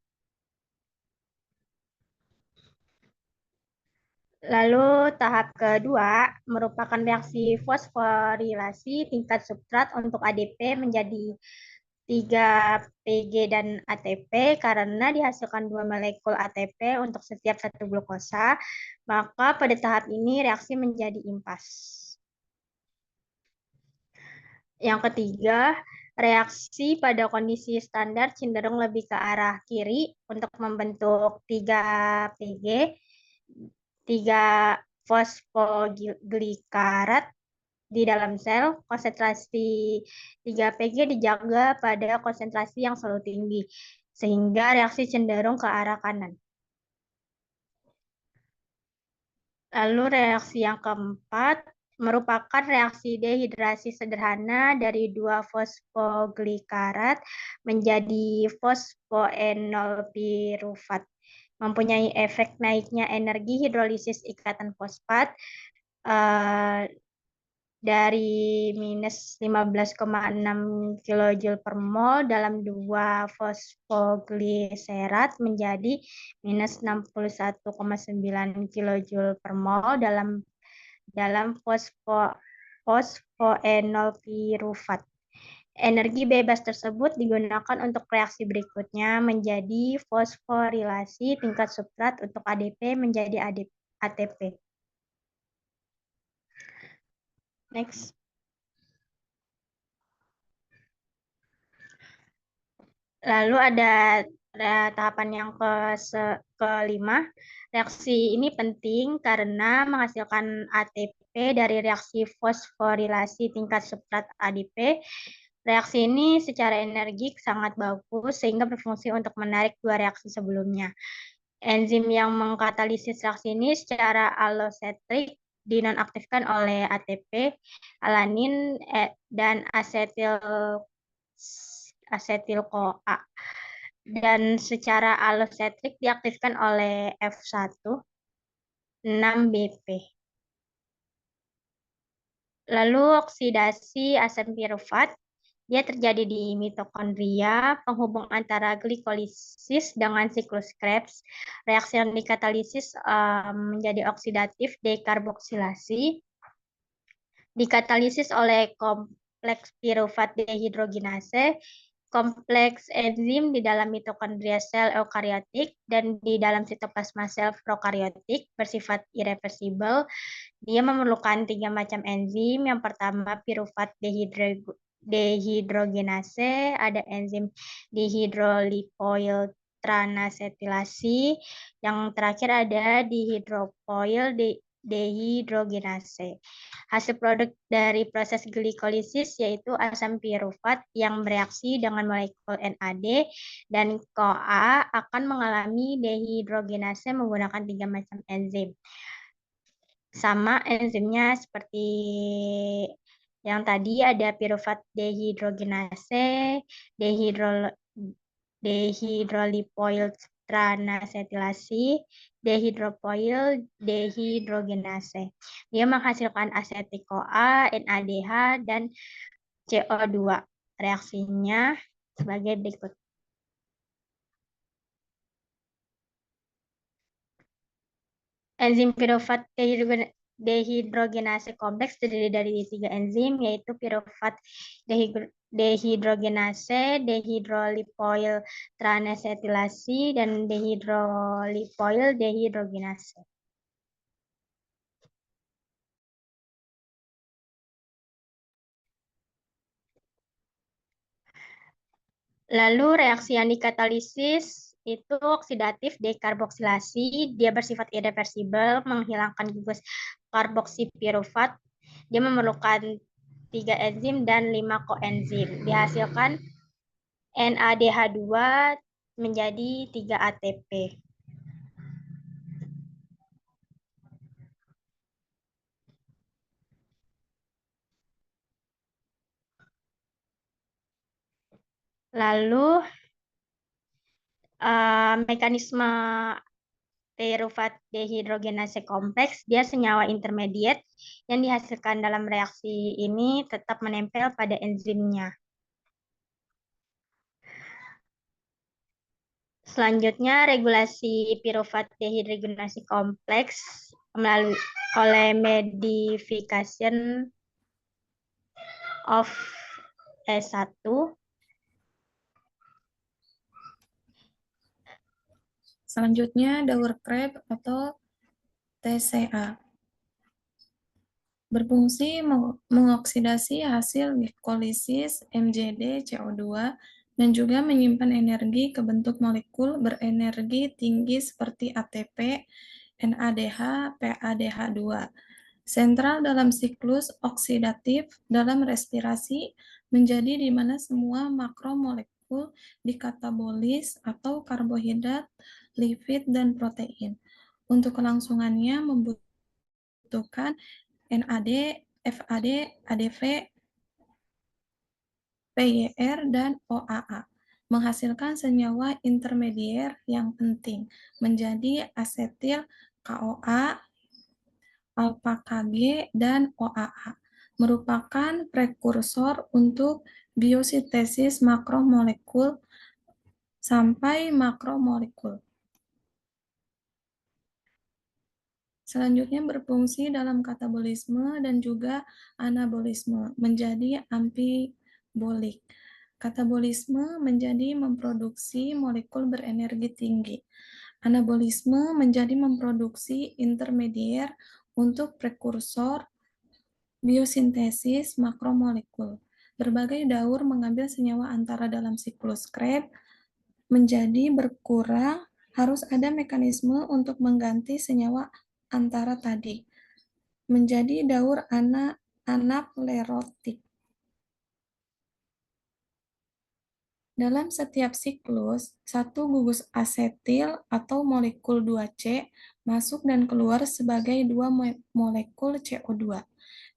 Lalu tahap kedua merupakan reaksi fosforilasi tingkat substrat untuk ADP menjadi 3PG dan ATP karena dihasilkan 2 molekul ATP untuk setiap satu glukosa, maka pada tahap ini reaksi menjadi impas. Yang ketiga, reaksi pada kondisi standar cenderung lebih ke arah kiri untuk membentuk 3PG, 3 fosfoglikarat di dalam sel. Konsentrasi 3PG dijaga pada konsentrasi yang selalu tinggi, sehingga reaksi cenderung ke arah kanan. Lalu reaksi yang keempat merupakan reaksi dehidrasi sederhana dari 2 fosfoglikarat menjadi fosfoenol pirufat. Mempunyai efek naiknya energi hidrolisis ikatan fosfat dari minus 15,6 kJ per mol dalam 2 fosfogliserat menjadi minus 61,9 kJ per mol dalam fosfoenol pirufat. Energi bebas tersebut digunakan untuk reaksi berikutnya menjadi fosforilasi tingkat substrat untuk ADP menjadi ATP. Next. Lalu ada tahapan yang kelima. Reaksi ini penting karena menghasilkan ATP dari reaksi fosforilasi tingkat substrat ADP. Reaksi ini secara energi sangat bagus sehingga berfungsi untuk menarik dua reaksi sebelumnya. Enzim yang mengkatalisis reaksi ini secara allosetrik dinonaktifkan oleh ATP, alanin, dan asetil-CoA. Dan secara allosetrik diaktifkan oleh F1, 6BP. Lalu oksidasi asam pirufat, dia terjadi di mitokondria, penghubung antara glikolisis dengan siklus Krebs. Reaksi yang dikatalisis menjadi oksidatif dekarboksilasi, dikatalisis oleh kompleks pirufat dehidrogenase, kompleks enzim di dalam mitokondria sel eukariotik dan di dalam sitoplasma sel prokariotik bersifat irreversibel. Dia memerlukan 3 macam enzim. Yang pertama pirufat dehidrogenase, ada enzim dihidrolipoil tranasetilasi, yang terakhir ada dihidropoil dehidrogenase. Hasil produk dari proses glikolisis yaitu asam pirufat yang bereaksi dengan molekul NAD dan CoA akan mengalami dehidrogenase menggunakan 3 macam enzim. Sama enzimnya seperti yang tadi, ada pirufat dehidrogenase, dehidrolipoil tranasetilasi, dehidropoil dehidrogenase. Dia menghasilkan asetik-CoA, NADH, dan CO2. Reaksinya sebagai berikut. Enzim pirufat dehidrogenase kompleks terdiri dari 3 enzim, yaitu pirufat dehidrogenase, dehidrolipoil tranasetilasi, dan dehidrolipoil dehidrogenase. Lalu reaksi yang dikatalisis itu oksidatif dekarboksilasi, dia bersifat irreversibel, menghilangkan gugus karboksipirufat. Dia memerlukan 3 enzim dan 5 koenzim. Dihasilkan NADH2 menjadi 3 ATP. Lalu mekanisme pirufat dehidrogenase kompleks, dia senyawa intermediate yang dihasilkan dalam reaksi ini tetap menempel pada enzimnya. Selanjutnya, regulasi pirufat dehidrogenase kompleks melalui modification of S1. Selanjutnya, Dauer-Krebs atau TCA. Berfungsi mengoksidasi hasil glikolisis MJD CO2 dan juga menyimpan energi ke bentuk molekul berenergi tinggi seperti ATP, NADH, PADH2. Sentral dalam siklus oksidatif dalam respirasi menjadi di mana semua makromolekul dikatabolis atau karbohidrat, lipid, dan protein. Untuk kelangsungannya membutuhkan NAD, FAD, ADV, PYR, dan OAA, menghasilkan senyawa intermedier yang penting, menjadi asetil CoA, alpha-KG, dan OAA, merupakan prekursor untuk biosintesis makromolekul sampai makromolekul. Selanjutnya berfungsi dalam katabolisme dan juga anabolisme, menjadi amfibolik. Katabolisme menjadi memproduksi molekul berenergi tinggi. Anabolisme menjadi memproduksi intermedier untuk prekursor biosintesis makromolekul. Berbagai daur mengambil senyawa antara dalam siklus Krebs menjadi berkurang, harus ada mekanisme untuk mengganti senyawa antara tadi menjadi daur anaplerotik. Dalam setiap siklus, satu gugus asetil atau molekul 2C masuk dan keluar sebagai 2 molekul CO2.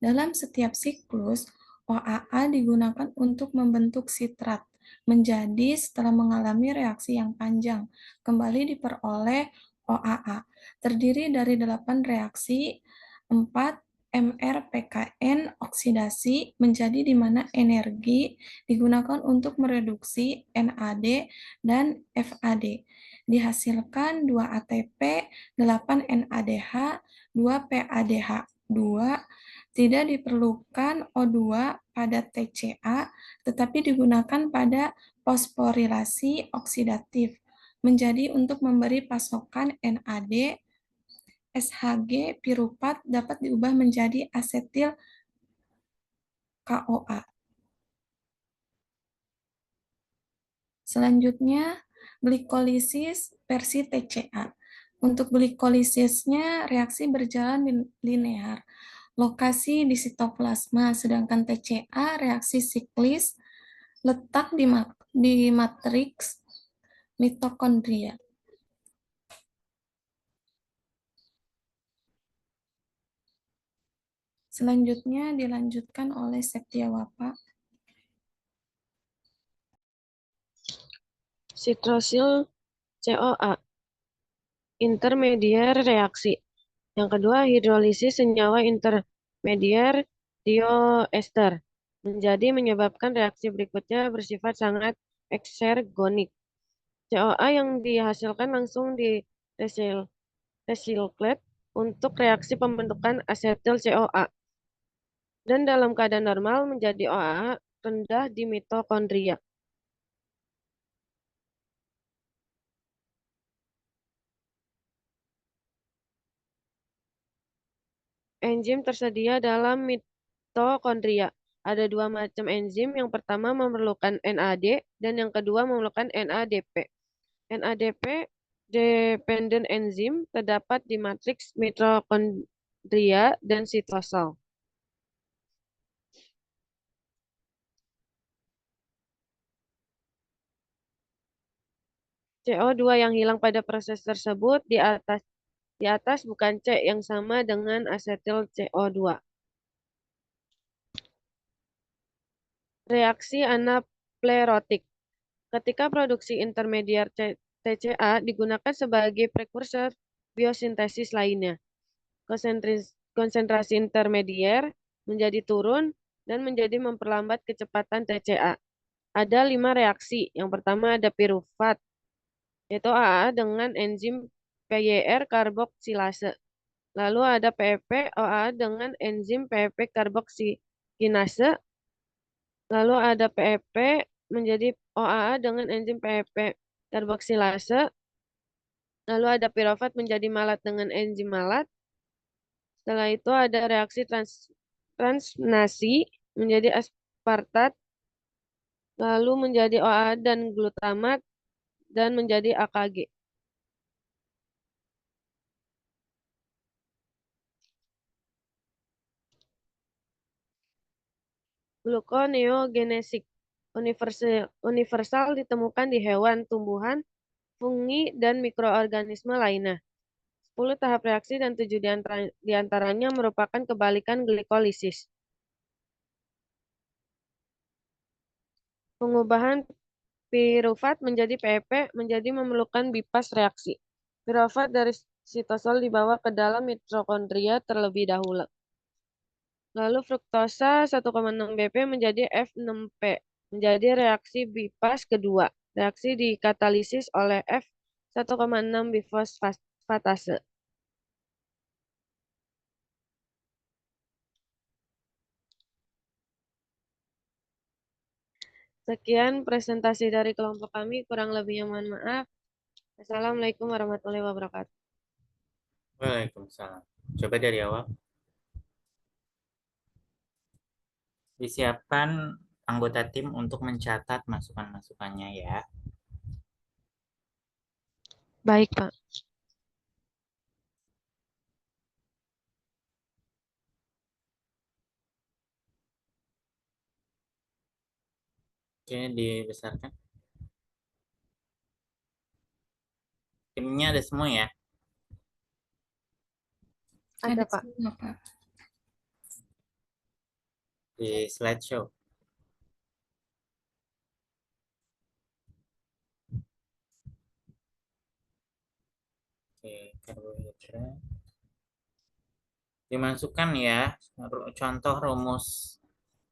Dalam setiap siklus, OAA digunakan untuk membentuk sitrat, menjadi setelah mengalami reaksi yang panjang, kembali diperoleh OAA, terdiri dari 8 reaksi, 4 MrPKN oksidasi menjadi di mana energi digunakan untuk mereduksi NAD dan FAD. Dihasilkan 2 ATP, 8 NADH, 2 PADH2. Tidak diperlukan O2 pada TCA, tetapi digunakan pada fosforilasi oksidatif, menjadi untuk memberi pasokan NAD, SHG piruvat dapat diubah menjadi asetil KOA. Selanjutnya, glikolisis versi TCA. Untuk glikolisisnya, reaksi berjalan linear. Lokasi di sitoplasma, sedangkan TCA reaksi siklis letak di matriks mitokondria. Selanjutnya dilanjutkan oleh Septiawapa. Sitrosil CoA. Intermedier reaksi. Yang kedua, hidrolisis senyawa intermedier dioester menjadi menyebabkan reaksi berikutnya bersifat sangat eksergonik. CoA yang dihasilkan langsung di recycled untuk reaksi pembentukan asetil CoA. Dan dalam keadaan normal menjadi OAA rendah di mitokondria. Enzim tersedia dalam mitokondria. Ada 2 macam enzim. Yang pertama memerlukan NAD dan yang kedua memerlukan NADP. NADP dependent enzim terdapat di matriks mitokondria dan sitosol. CO2 yang hilang pada proses tersebut di atas bukan C yang sama dengan asetil CO2. Reaksi anaplerotik. Ketika produksi intermedier TCA digunakan sebagai prekursor biosintesis lainnya. Konsentrasi intermedier menjadi turun dan menjadi memperlambat kecepatan TCA. Ada 5 reaksi. Yang pertama ada piruvat, yaitu AA dengan enzim PYR karboksilase. Lalu ada PEP OA dengan enzim PEP karboksinase. Lalu ada PEP menjadi OAA dengan enzim PEP karboksilase. Lalu ada piruvat menjadi malat dengan enzim malat. Setelah itu ada reaksi transnasi menjadi aspartat. Lalu menjadi OAA dan glutamat dan menjadi AKG. Gluconeogenesis universal ditemukan di hewan, tumbuhan, fungi, dan mikroorganisme lainnya. 10 tahap reaksi dan 7 diantaranya merupakan kebalikan glikolisis. Pengubahan piruvat menjadi PEP menjadi memerlukan bypass reaksi. Piruvat dari sitosol dibawa ke dalam mitokondria terlebih dahulu. Lalu fruktosa 1,6 BP menjadi F6P, menjadi reaksi bipas kedua. Reaksi dikatalisis oleh F1,6 bifosfatase. Sekian presentasi dari kelompok kami, kurang lebihnya mohon maaf. Assalamualaikum warahmatullahi wabarakatuh. Waalaikumsalam. Coba dari awal. Disiapkan anggota tim untuk mencatat masukan-masukannya ya. Baik, Pak. Oke, dibesarkan. Timnya ada semua ya? Ada, Pak. semua, Pak. Di slideshow. Oke, karbohidrat. Dimasukkan ya, contoh rumus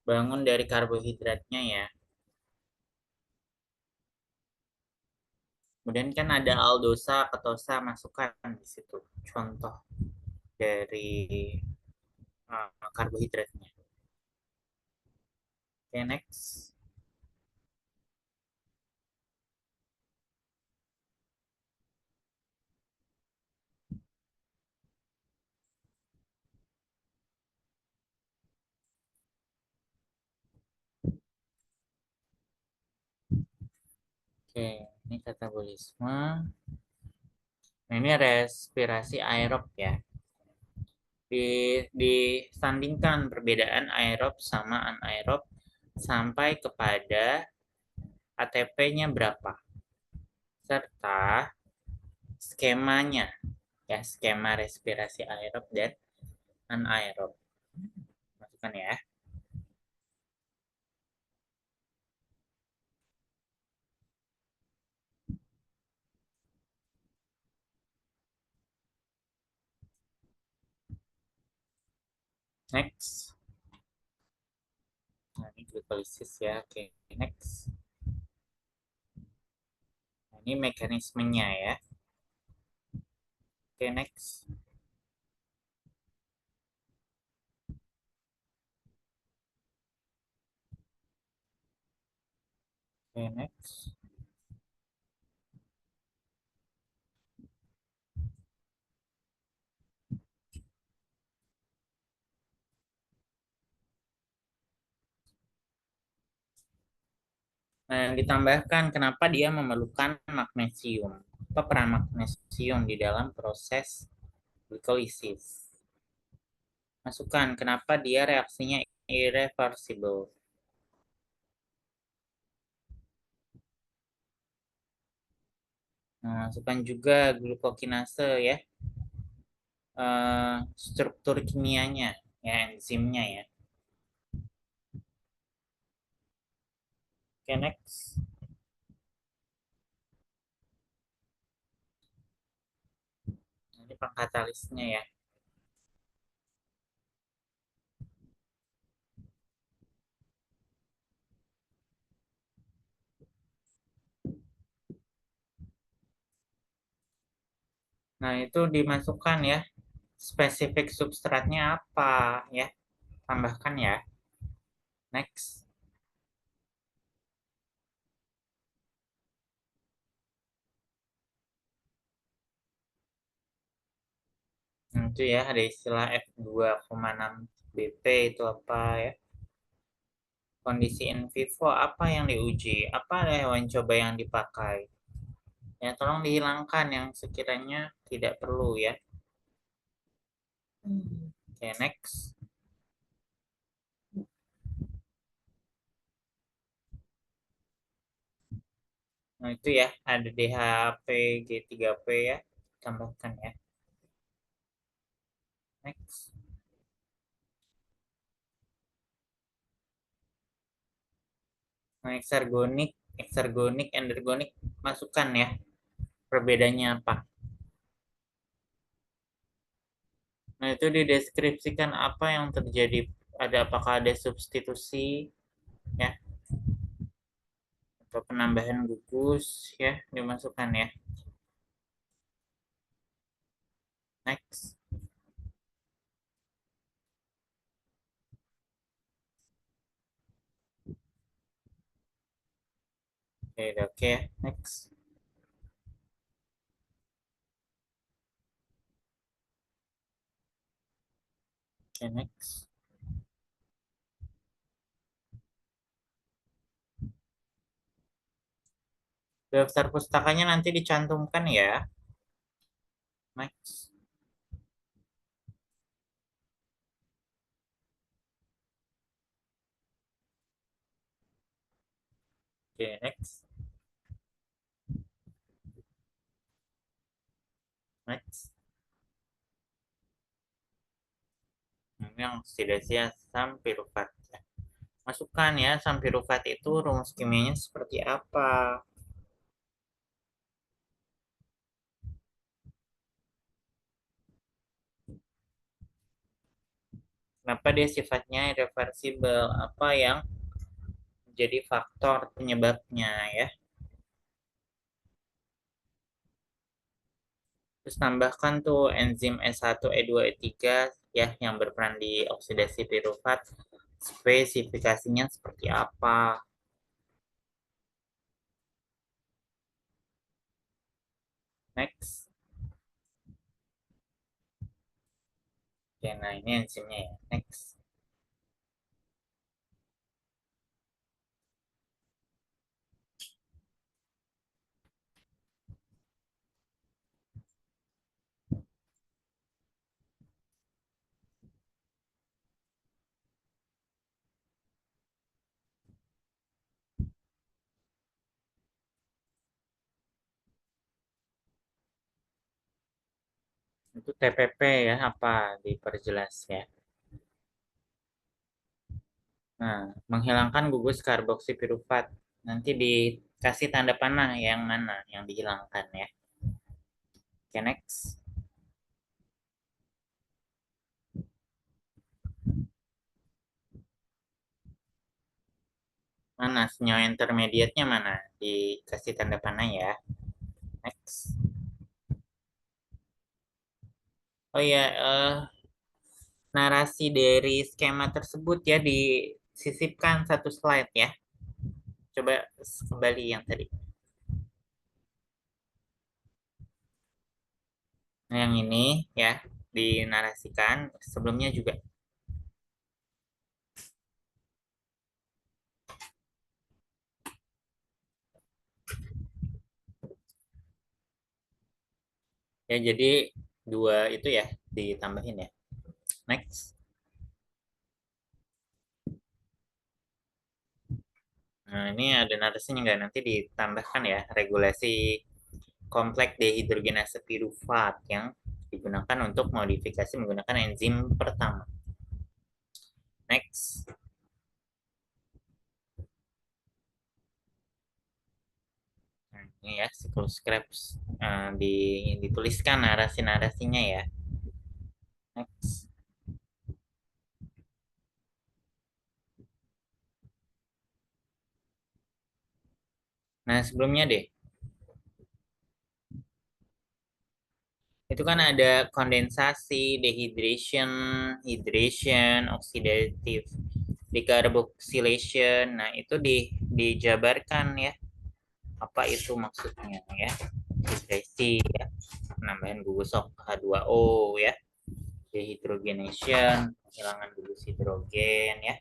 bangun dari karbohidratnya ya. Kemudian kan ada aldosa, ketosa, masukkan di situ. Contoh dari karbohidratnya. Oke, next. Oke, ini katabolisme. Nah, ini respirasi aerob ya. Disandingkan perbedaan aerob sama anaerob sampai kepada ATP-nya berapa. Serta skemanya, ya skema respirasi aerob dan anaerob. Masukkan ya. Next. Nah, ini glikolisis ya. Oke, next. Nah, ini mekanismenya ya. Oke, next. Oke, next. Nah, yang ditambahkan kenapa dia memerlukan magnesium. Apa peran magnesium di dalam proses glikolisis? Masukkan kenapa dia reaksinya irreversible. Nah, masukkan juga glukokinase ya. Struktur kimianya, ya enzimnya ya. Oke, next. Ini pengkatalisnya ya. Nah, itu dimasukkan ya. Spesifik substratnya apa ya? Tambahkan ya. Next. Nah, itu ya, ada istilah F2,6 BP itu apa ya? Kondisi in vivo apa yang diuji? Apa hewan coba yang dipakai? Ya, tolong dihilangkan yang sekiranya tidak perlu ya. Oke, next. Nah, itu ya, ada DHP G3P ya. Tambahkan ya. Next. Nah, eksergonik, endergonik masukkan ya. Perbedaannya apa? Nah, itu dideskripsikan apa yang terjadi, apakah ada substitusi ya atau penambahan gugus ya dimasukkan ya. Next. Oke, oke, next. Oke, next. Daftar pustakanya nanti dicantumkan ya. Next. Oke, next. Next. Ini yang oxidasi asam pirufat. Masukkan ya, asam pirufat itu rumus kimianya seperti apa. Kenapa dia sifatnya irreversibel? Apa yang menjadi faktor penyebabnya ya? Terus tambahkan tuh enzim E1, E2, E3 ya yang berperan di oksidasi pirufat. Spesifikasinya seperti apa? Next. Oke, nah ini enzimnya ya. Next. Itu TPP ya, apa diperjelas ya. Nah, menghilangkan gugus karboksipirufat. Nanti dikasih tanda panah yang mana yang dihilangkan ya. Oke, next. Mana senyawa intermediate-nya mana? Dikasih tanda panah ya. Next. Oh ya, narasi dari skema tersebut ya disisipkan satu slide ya. Coba kembali yang tadi. Nah, yang ini ya dinarasikan, sebelumnya juga. Ya, jadi dua itu ya ditambahin ya. Next. Nah, ini ada narasinya nggak? Nanti ditambahkan ya, regulasi kompleks dehidrogenase pirufat yang digunakan untuk modifikasi menggunakan enzim pertama. Next. Nah, ini ya, siklus Krebs. Dituliskan narasi-narasinya ya. Next. Nah, sebelumnya deh. Itu kan ada kondensasi, dehydration, hydration, oxidative decarboxylation. Nah, itu dijabarkan ya. Apa itu maksudnya ya? Dehidrasi ya. Penambahan gugus H2O ya. Dehydrogenation, kehilangan gugus hidrogen ya.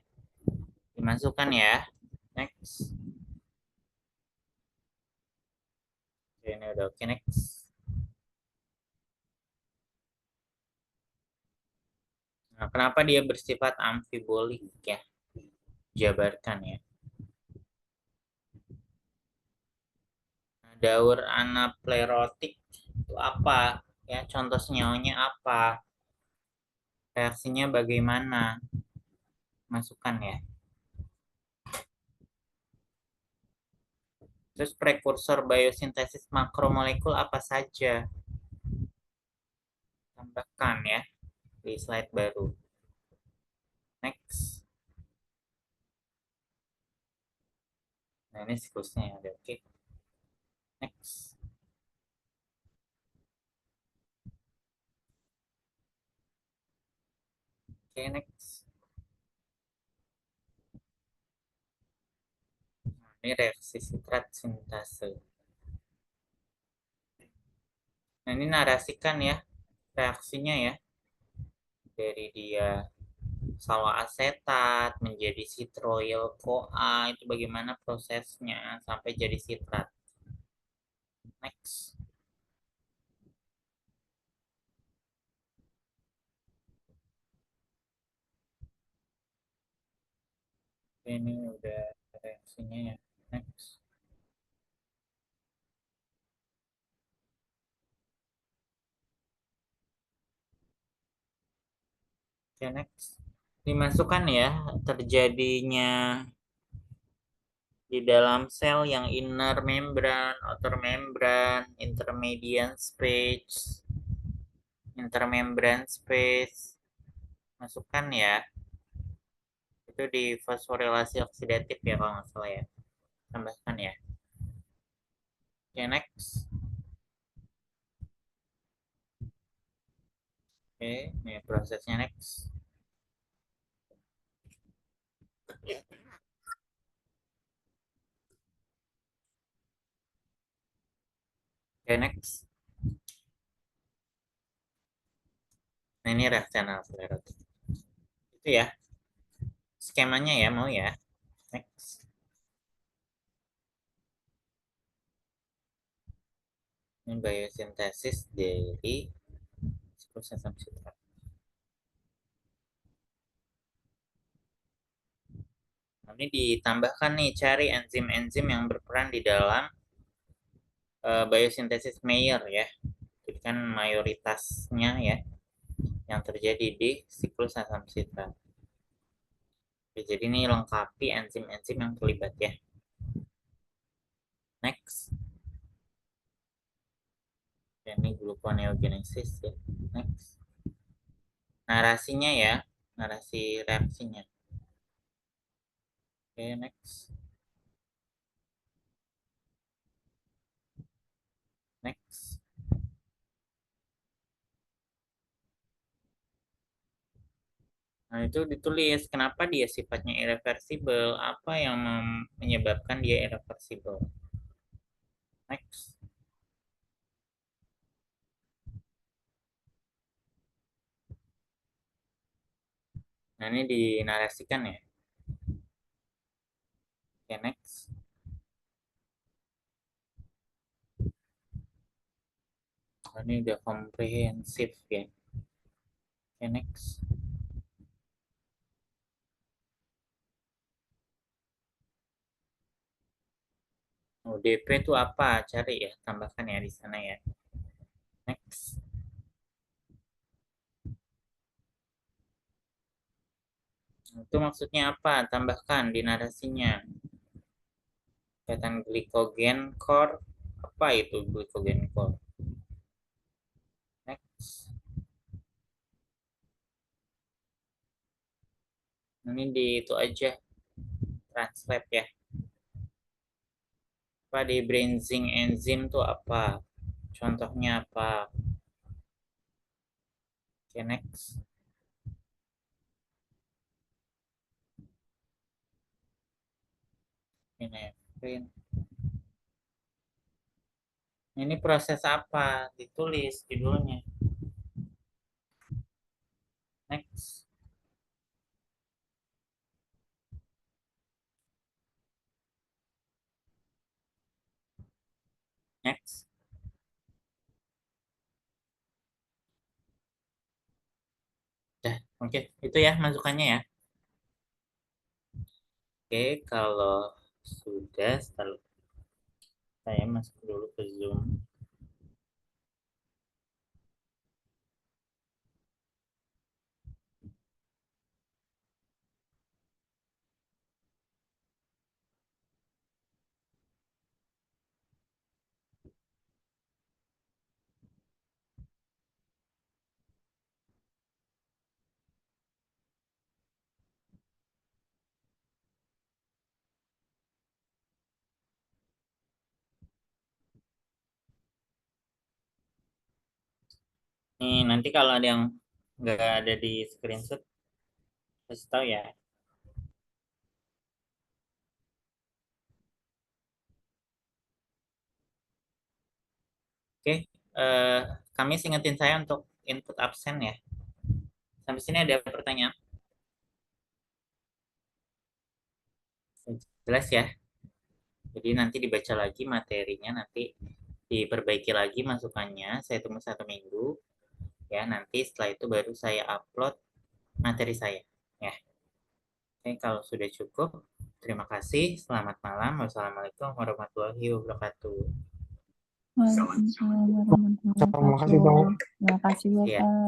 Dimasukkan ya. Next. Oke, ini udah oke, next. Nah, kenapa dia bersifat amfibolik ya? Jabarkan ya. Nah, daur anaplerotik itu apa? Ya, contoh senyawanya apa? Reaksinya bagaimana? Masukkan ya. Terus prekursor biosintesis makromolekul apa saja? Tambahkan ya. di slide baru. Next. Nah, ini siklusnya ya, udah oke. Next. Oke, next. Nah, ini reaksi sitrat sintase. Nah, ini narasikan ya reaksinya ya. Dari dia saloasetat menjadi citroyl CoA, itu bagaimana prosesnya sampai jadi sitrat. Next. Ini udah reaksinya ya. Next. Oke, next. Dimasukkan ya terjadinya di dalam sel yang inner membran, outer membran, intermediate space, intermembran space. Masukkan ya. Itu di fosforilasi oksidatif ya kalau nggak salah ya. Tambahkan ya. Oke, next. Oke, ini prosesnya next. Oke, next. Nah, ini reaksi analflerotik. Itu ya. Skemanya ya, mau ya. Next. Ini biosintesis dari siklus asam sitrat. Nah, ini ditambahkan nih, cari enzim-enzim yang berperan di dalam biosintesis Mayer ya. Jadi kan mayoritasnya ya yang terjadi di siklus asam sitrat. Jadi ini lengkapi enzim-enzim yang terlibat ya. Next. Ini gluconeogenesis ya. Next. Narasinya ya, narasi reaksinya. Oke, next. Next. Nah, itu ditulis kenapa dia sifatnya irreversible, apa yang menyebabkan dia irreversible. Next. Nah, ini dinarasikan ya. Oke, next. Oh, ini udah komprehensif ya. Oke, next. Oh, DP itu apa? Cari ya, tambahkan ya di sana ya. Next. Itu maksudnya apa? Tambahkan di narasinya. Kaitan glikogen core. Apa itu glikogen core? Next. Ini di itu aja. Translate ya. Apa di branching enzim itu apa? Contohnya apa? Oke, next. Epinefrin. Ini proses apa? Ditulis judulnya. Next. Next. Dah, oke. Itu ya masukannya ya. Oke, kalau sudah, saya masuk dulu ke Zoom. Nih, nanti kalau ada yang nggak ada di screenshot, kasih tahu ya. Oke, kami ingetin saya untuk input absen ya. Sampai sini ada pertanyaan? Jelas ya? Jadi nanti dibaca lagi materinya, nanti diperbaiki lagi masukannya. Saya tunggu 1 minggu. Ya, nanti setelah itu baru saya upload materi saya. Ya. Oke, kalau sudah cukup, terima kasih. Selamat malam. Wassalamualaikum warahmatullahi wabarakatuh. Waalaikumsalam warahmatullahi Terima kasih, Bang. wabarakatuh. Terima kasih, Ya. Bapak.